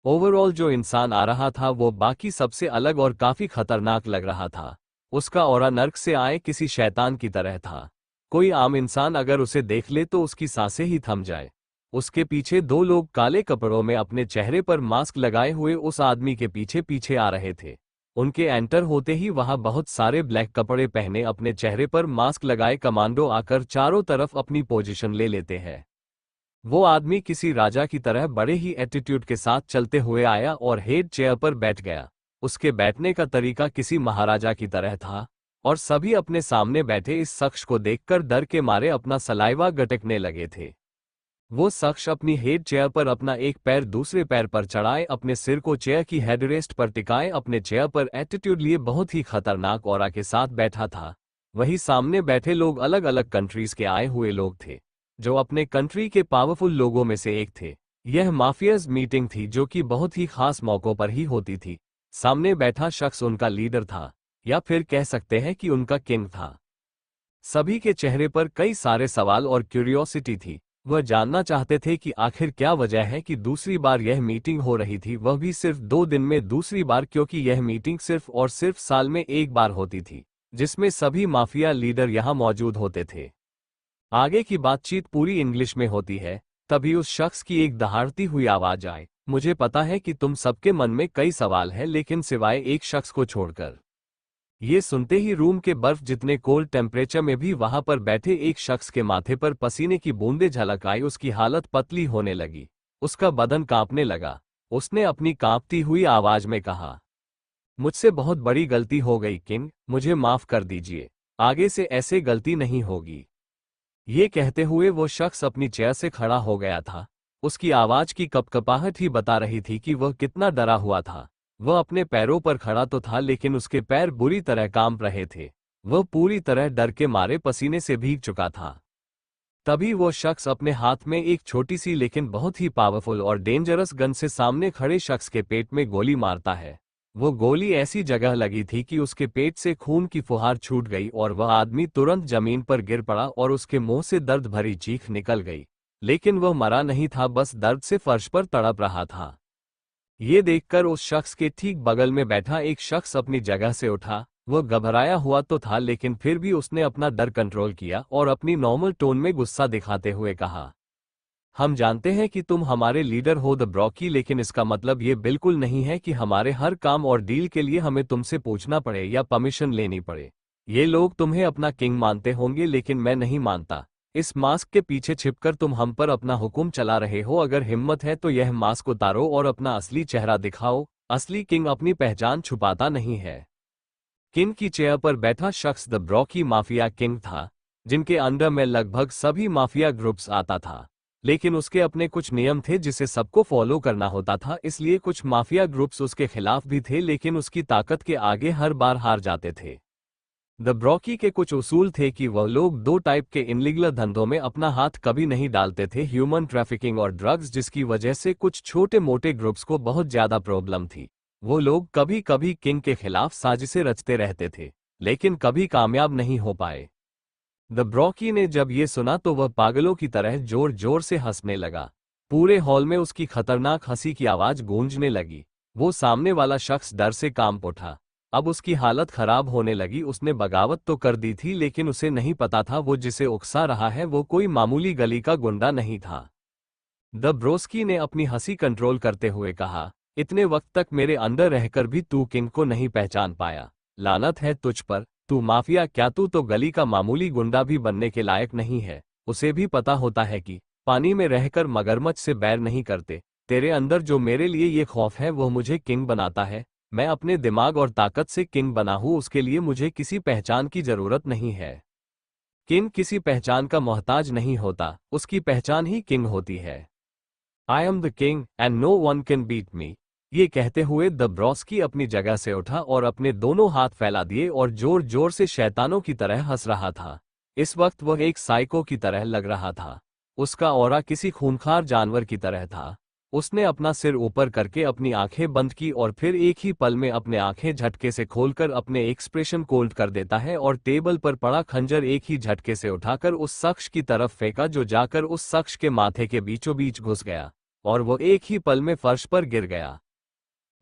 ओवरऑल जो इंसान आ रहा था वो बाकी सबसे अलग और काफी खतरनाक लग रहा था। उसका ऑरा नर्क से आए किसी शैतान की तरह था। कोई आम इंसान अगर उसे देख ले तो उसकी सांसें ही थम जाए। उसके पीछे 2 लोग काले कपड़ों में अपने चेहरे पर मास्क लगाए हुए उस आदमी के पीछे पीछे आ रहे थे। उनके एंटर होते ही वहां बहुत सारे ब्लैक कपड़े पहने, अपने चेहरे पर मास्क लगाए कमांडो आकर चारों तरफ अपनी पोजीशन ले लेते हैं। वो आदमी किसी राजा की तरह बड़े ही एटीट्यूड के साथ चलते हुए आया और हेड चेयर पर बैठ गया। उसके बैठने का तरीका किसी महाराजा की तरह था और सभी अपने सामने बैठे इस शख्स को देखकर डर के मारे अपना सलाइवा गटकने लगे थे। वो शख्स अपनी हेड चेयर पर अपना एक पैर दूसरे पैर पर चढ़ाए, अपने सिर को चेयर की हेडरेस्ट पर टिकाए, अपने चेयर पर एटीट्यूड लिए बहुत ही खतरनाक ऑरा के साथ बैठा था। वही सामने बैठे लोग अलग अलग कंट्रीज के आए हुए लोग थे, जो अपने कंट्री के पावरफुल लोगों में से एक थे। यह माफियाज मीटिंग थी, जो कि बहुत ही खास मौकों पर ही होती थी। सामने बैठा शख्स उनका लीडर था, या फिर कह सकते हैं कि उनका किंग था। सभी के चेहरे पर कई सारे सवाल और क्यूरियोसिटी थी। वह जानना चाहते थे कि आखिर क्या वजह है कि दूसरी बार यह मीटिंग हो रही थी, वह भी सिर्फ 2 दिन में दूसरी बार, क्योंकि यह मीटिंग सिर्फ और सिर्फ साल में एक बार होती थी, जिसमें सभी माफिया लीडर यहां मौजूद होते थे। आगे की बातचीत पूरी इंग्लिश में होती है। तभी उस शख्स की एक दहाड़ती हुई आवाज आए, मुझे पता है कि तुम सबके मन में कई सवाल हैं, लेकिन सिवाय एक शख्स को छोड़कर। ये सुनते ही रूम के बर्फ जितने कोल्ड टेम्परेचर में भी वहां पर बैठे एक शख्स के माथे पर पसीने की बूंदें झलक आई। उसकी हालत पतली होने लगी, उसका बदन कांपने लगा। उसने अपनी कांपती हुई आवाज में कहा, मुझसे बहुत बड़ी गलती हो गई किंग, मुझे माफ कर दीजिए, आगे से ऐसे गलती नहीं होगी। ये कहते हुए वो शख्स अपनी चेयर से खड़ा हो गया था। उसकी आवाज की कपकपाहट ही बता रही थी कि वह कितना डरा हुआ था। वह अपने पैरों पर खड़ा तो था, लेकिन उसके पैर बुरी तरह कांप रहे थे। वह पूरी तरह डर के मारे पसीने से भीग चुका था। तभी वो शख्स अपने हाथ में एक छोटी सी लेकिन बहुत ही पावरफुल और डेंजरस गन से सामने खड़े शख्स के पेट में गोली मारता है। वो गोली ऐसी जगह लगी थी कि उसके पेट से खून की फुहार छूट गई और वह आदमी तुरंत जमीन पर गिर पड़ा और उसके मुंह से दर्द भरी चीख निकल गई। लेकिन वह मरा नहीं था, बस दर्द से फर्श पर तड़प रहा था। ये देखकर उस शख्स के ठीक बगल में बैठा एक शख्स अपनी जगह से उठा। वह घबराया हुआ तो था, लेकिन फिर भी उसने अपना डर कंट्रोल किया और अपनी नॉर्मल टोन में गुस्सा दिखाते हुए कहा, हम जानते हैं कि तुम हमारे लीडर हो द ब्रॉकी, लेकिन इसका मतलब ये बिल्कुल नहीं है कि हमारे हर काम और डील के लिए हमें तुमसे पूछना पड़े या परमिशन लेनी पड़े। ये लोग तुम्हें अपना किंग मानते होंगे, लेकिन मैं नहीं मानता। इस मास्क के पीछे छिपकर तुम हम पर अपना हुक्म चला रहे हो। अगर हिम्मत है तो यह मास्क उतारो और अपना असली चेहरा दिखाओ। असली किंग अपनी पहचान छुपाता नहीं है। किंग की चेयर पर बैठा शख्स द ब्रॉकी माफिया किंग था, जिनके अंडर में लगभग सभी माफिया ग्रुप्स आता था। लेकिन उसके अपने कुछ नियम थे जिसे सबको फॉलो करना होता था, इसलिए कुछ माफिया ग्रुप्स उसके खिलाफ भी थे, लेकिन उसकी ताकत के आगे हर बार हार जाते थे। द ब्रॉकी के कुछ उसूल थे कि वह लोग दो टाइप के इनलीगल धंधों में अपना हाथ कभी नहीं डालते थे, ह्यूमन ट्रैफिकिंग और ड्रग्स, जिसकी वजह से कुछ छोटे मोटे ग्रुप्स को बहुत ज्यादा प्रॉब्लम थी। वो लोग कभी कभी किंग के खिलाफ साजिशें रचते रहते थे, लेकिन कभी कामयाब नहीं हो पाए। द ब्रॉकी ने जब ये सुना तो वह पागलों की तरह जोर जोर से हंसने लगा। पूरे हॉल में उसकी खतरनाक हंसी की आवाज गूंजने लगी। वो सामने वाला शख्स डर से कांप उठा। अब उसकी हालत खराब होने लगी। उसने बगावत तो कर दी थी, लेकिन उसे नहीं पता था वो जिसे उकसा रहा है वो कोई मामूली गली का गुंडा नहीं था। द ब्रोस्की ने अपनी हंसी कंट्रोल करते हुए कहा, इतने वक्त तक मेरे अंदर रहकर भी तू किंग को नहीं पहचान पाया। लानत है तुझ पर, तू माफिया क्या, तू तो गली का मामूली गुंडा भी बनने के लायक नहीं है। उसे भी पता होता है कि पानी में रहकर मगरमच्छ से बैर नहीं करते। तेरे अंदर जो मेरे लिए ये खौफ है वो मुझे किंग बनाता है। मैं अपने दिमाग और ताकत से किंग बना हूं, उसके लिए मुझे किसी पहचान की जरूरत नहीं है। किंग किसी पहचान का मोहताज नहीं होता, उसकी पहचान ही किंग होती है। I am the king and no one can beat me. ये कहते हुए द ब्रॉस्की अपनी जगह से उठा और अपने दोनों हाथ फैला दिए और जोर जोर से शैतानों की तरह हंस रहा था। इस वक्त वह एक साइको की तरह लग रहा था। उसका ऑरा किसी खूंखार जानवर की तरह था। उसने अपना सिर ऊपर करके अपनी आंखें बंद की और फिर एक ही पल में अपने आंखें झटके से खोलकर अपने एक्सप्रेशन कोल्ड कर देता है और टेबल पर पड़ा खंजर एक ही झटके से उठाकर उस शख्स की तरफ फेंका, जो जाकर उस शख्स के माथे के बीचों बीच घुस गया और वो एक ही पल में फर्श पर गिर गया।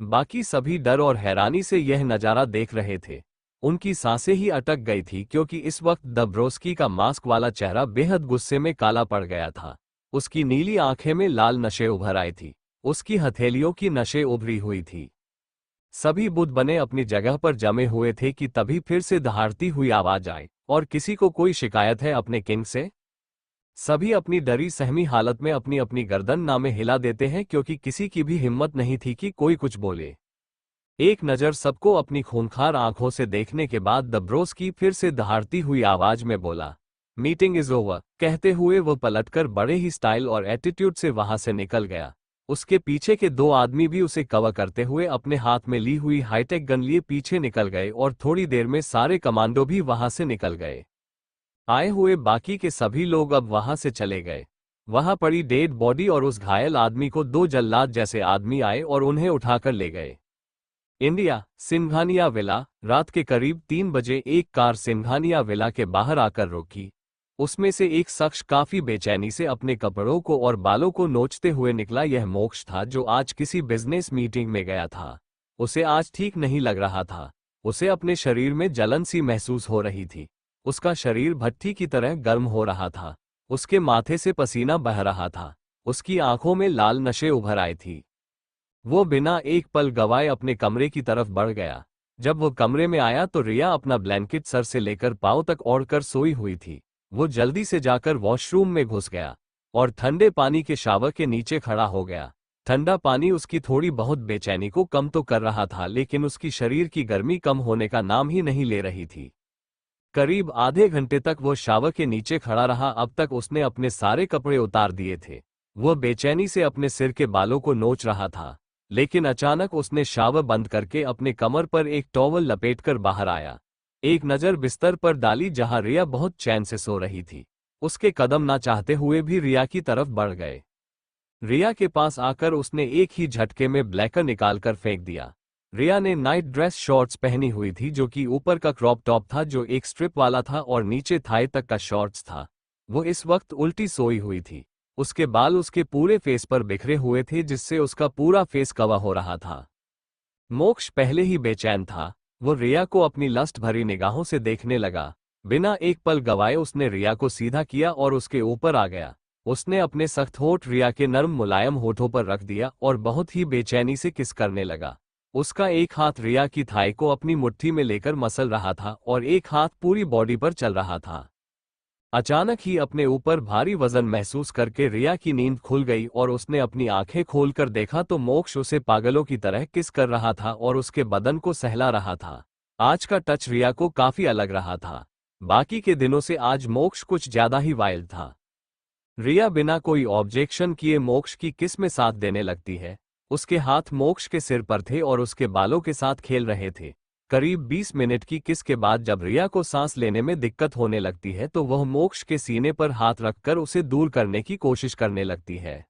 बाकी सभी डर और हैरानी से यह नजारा देख रहे थे। उनकी सांसें ही अटक गई थी, क्योंकि इस वक्त द ब्रोस्की का मास्क वाला चेहरा बेहद गुस्से में काला पड़ गया था। उसकी नीली आंखें में लाल नशे उभर आई थी। उसकी हथेलियों की नशे उभरी हुई थी। सभी बुत बने अपनी जगह पर जमे हुए थे कि तभी फिर से दहाड़ती हुई आवाज आई, और किसी को कोई शिकायत है अपने किंग से? सभी अपनी डरी सहमी हालत में अपनी अपनी गर्दन नामे हिला देते हैं, क्योंकि किसी की भी हिम्मत नहीं थी कि कोई कुछ बोले। एक नज़र सबको अपनी खूंखार आंखों से देखने के बाद द ब्रोस्की फिर से दहाड़ती हुई आवाज में बोला, मीटिंग इज ओवर। कहते हुए वो पलटकर बड़े ही स्टाइल और एटीट्यूड से वहां से निकल गया। उसके पीछे के दो आदमी भी उसे कवर करते हुए अपने हाथ में ली हुई हाईटेक गन लिए पीछे निकल गए और थोड़ी देर में सारे कमांडो भी वहां से निकल गए। आए हुए बाकी के सभी लोग अब वहां से चले गए। वहां पड़ी डेड बॉडी और उस घायल आदमी को दो जल्लाद जैसे आदमी आए और उन्हें उठाकर ले गए। India, Singhania villa. रात के करीब 3 बजे एक कार सिंघानिया विला के बाहर आकर रुकी। उसमें से एक शख्स काफी बेचैनी से अपने कपड़ों को और बालों को नोचते हुए निकला। यह मोक्ष था, जो आज किसी बिजनेस मीटिंग में गया था। उसे आज ठीक नहीं लग रहा था। उसे अपने शरीर में जलन सी महसूस हो रही थी। उसका शरीर भट्ठी की तरह गर्म हो रहा था। उसके माथे से पसीना बह रहा था। उसकी आंखों में लाल नशे उभर आई थी। वो बिना एक पल गवाए अपने कमरे की तरफ बढ़ गया। जब वो कमरे में आया तो रिया अपना ब्लैंकेट सर से लेकर पांव तक ओढ़कर सोई हुई थी। वो जल्दी से जाकर वॉशरूम में घुस गया और ठंडे पानी के शावर के नीचे खड़ा हो गया। ठंडा पानी उसकी थोड़ी बहुत बेचैनी को कम तो कर रहा था, लेकिन उसकी शरीर की गर्मी कम होने का नाम ही नहीं ले रही थी। करीब आधे घंटे तक वो शावर के नीचे खड़ा रहा। अब तक उसने अपने सारे कपड़े उतार दिए थे। वो बेचैनी से अपने सिर के बालों को नोच रहा था, लेकिन अचानक उसने शावर बंद करके अपने कमर पर एक टॉवल लपेटकर बाहर आया। एक नज़र बिस्तर पर डाली जहां रिया बहुत चैन से सो रही थी। उसके कदम ना चाहते हुए भी रिया की तरफ बढ़ गए। रिया के पास आकर उसने एक ही झटके में ब्लैकर निकालकर फेंक दिया। रिया ने नाइट ड्रेस शॉर्ट्स पहनी हुई थी, जो कि ऊपर का क्रॉप टॉप था जो एक स्ट्रिप वाला था और नीचे थाई तक का शॉर्ट्स था। वो इस वक्त उल्टी सोई हुई थी। उसके बाल उसके पूरे फेस पर बिखरे हुए थे, जिससे उसका पूरा फेस कवर हो रहा था। मोक्ष पहले ही बेचैन था। वो रिया को अपनी लस्ट भरी निगाहों से देखने लगा। बिना एक पल गवाए उसने रिया को सीधा किया और उसके ऊपर आ गया। उसने अपने सख्त होठ रिया के नर्म मुलायम होठों पर रख दिया और बहुत ही बेचैनी से किस करने लगा। उसका एक हाथ रिया की थाई को अपनी मुट्ठी में लेकर मसल रहा था और एक हाथ पूरी बॉडी पर चल रहा था। अचानक ही अपने ऊपर भारी वजन महसूस करके रिया की नींद खुल गई और उसने अपनी आंखें खोलकर देखा तो मोक्ष उसे पागलों की तरह किस कर रहा था और उसके बदन को सहला रहा था। आज का टच रिया को काफी अलग रहा था। बाकी के दिनों से आज मोक्ष कुछ ज्यादा ही वाइल्ड था। रिया बिना कोई ऑब्जेक्शन किए मोक्ष की किस में साथ देने लगती है। उसके हाथ मोक्ष के सिर पर थे और उसके बालों के साथ खेल रहे थे। करीब 20 मिनट की किस के बाद जब रिया को सांस लेने में दिक्कत होने लगती है तो वह मोक्ष के सीने पर हाथ रखकर उसे दूर करने की कोशिश करने लगती है।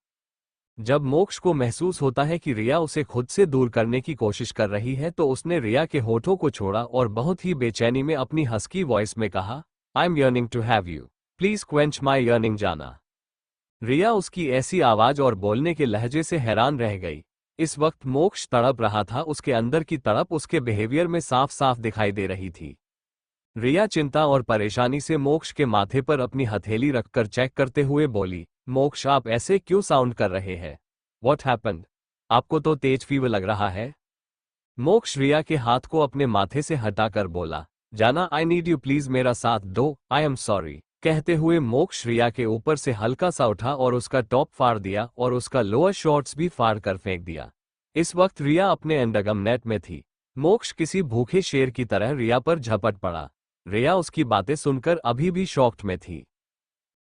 जब मोक्ष को महसूस होता है कि रिया उसे खुद से दूर करने की कोशिश कर रही है तो उसने रिया के होठों को छोड़ा और बहुत ही बेचैनी में अपनी हस्की वॉइस में कहा, I am yearning to have you, please quench my yearning जाना। रिया उसकी ऐसी आवाज और बोलने के लहजे से हैरान रह गई। इस वक्त मोक्ष तड़प रहा था, उसके अंदर की तड़प उसके बिहेवियर में साफ साफ दिखाई दे रही थी। रिया चिंता और परेशानी से मोक्ष के माथे पर अपनी हथेली रखकर चेक करते हुए बोली, मोक्ष आप ऐसे क्यों साउंड कर रहे हैं? What happened? आपको तो तेज फीवर लग रहा है। मोक्ष रिया के हाथ को अपने माथे से हटाकर बोला, जाना आई नीड यू प्लीज मेरा साथ दो, आई एम सॉरी। कहते हुए मोक्ष रिया के ऊपर से हल्का सा उठा और उसका टॉप फाड़ दिया और उसका लोअर शॉर्ट्स भी फाड़ कर फेंक दिया। इस वक्त रिया अपने अंडरगम नेट में थी। मोक्ष किसी भूखे शेर की तरह रिया पर झपट पड़ा। रिया उसकी बातें सुनकर अभी भी शॉक्ड में थी।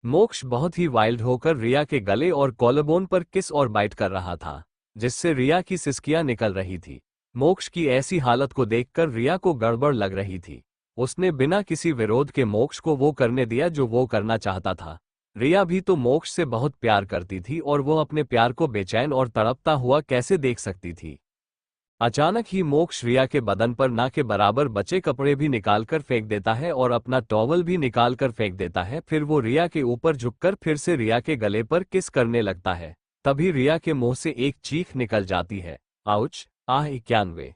मोक्ष बहुत ही वाइल्ड होकर रिया के गले और कॉलरबोन पर किस और बाइट कर रहा था, जिससे रिया की सिसकियां निकल रही थी। मोक्ष की ऐसी हालत को देखकर रिया को गड़बड़ लग रही थी। उसने बिना किसी विरोध के मोक्ष को वो करने दिया जो वो करना चाहता था। रिया भी तो मोक्ष से बहुत प्यार करती थी और वो अपने प्यार को बेचैन और तड़पता हुआ कैसे देख सकती थी। अचानक ही मोक्ष रिया के बदन पर ना के बराबर बचे कपड़े भी निकालकर फेंक देता है और अपना टॉवल भी निकालकर फेंक देता है। फिर वो रिया के ऊपर झुककर फिर से रिया के गले पर किस करने लगता है। तभी रिया के मुंह से एक चीख निकल जाती है, आउच, आह 91।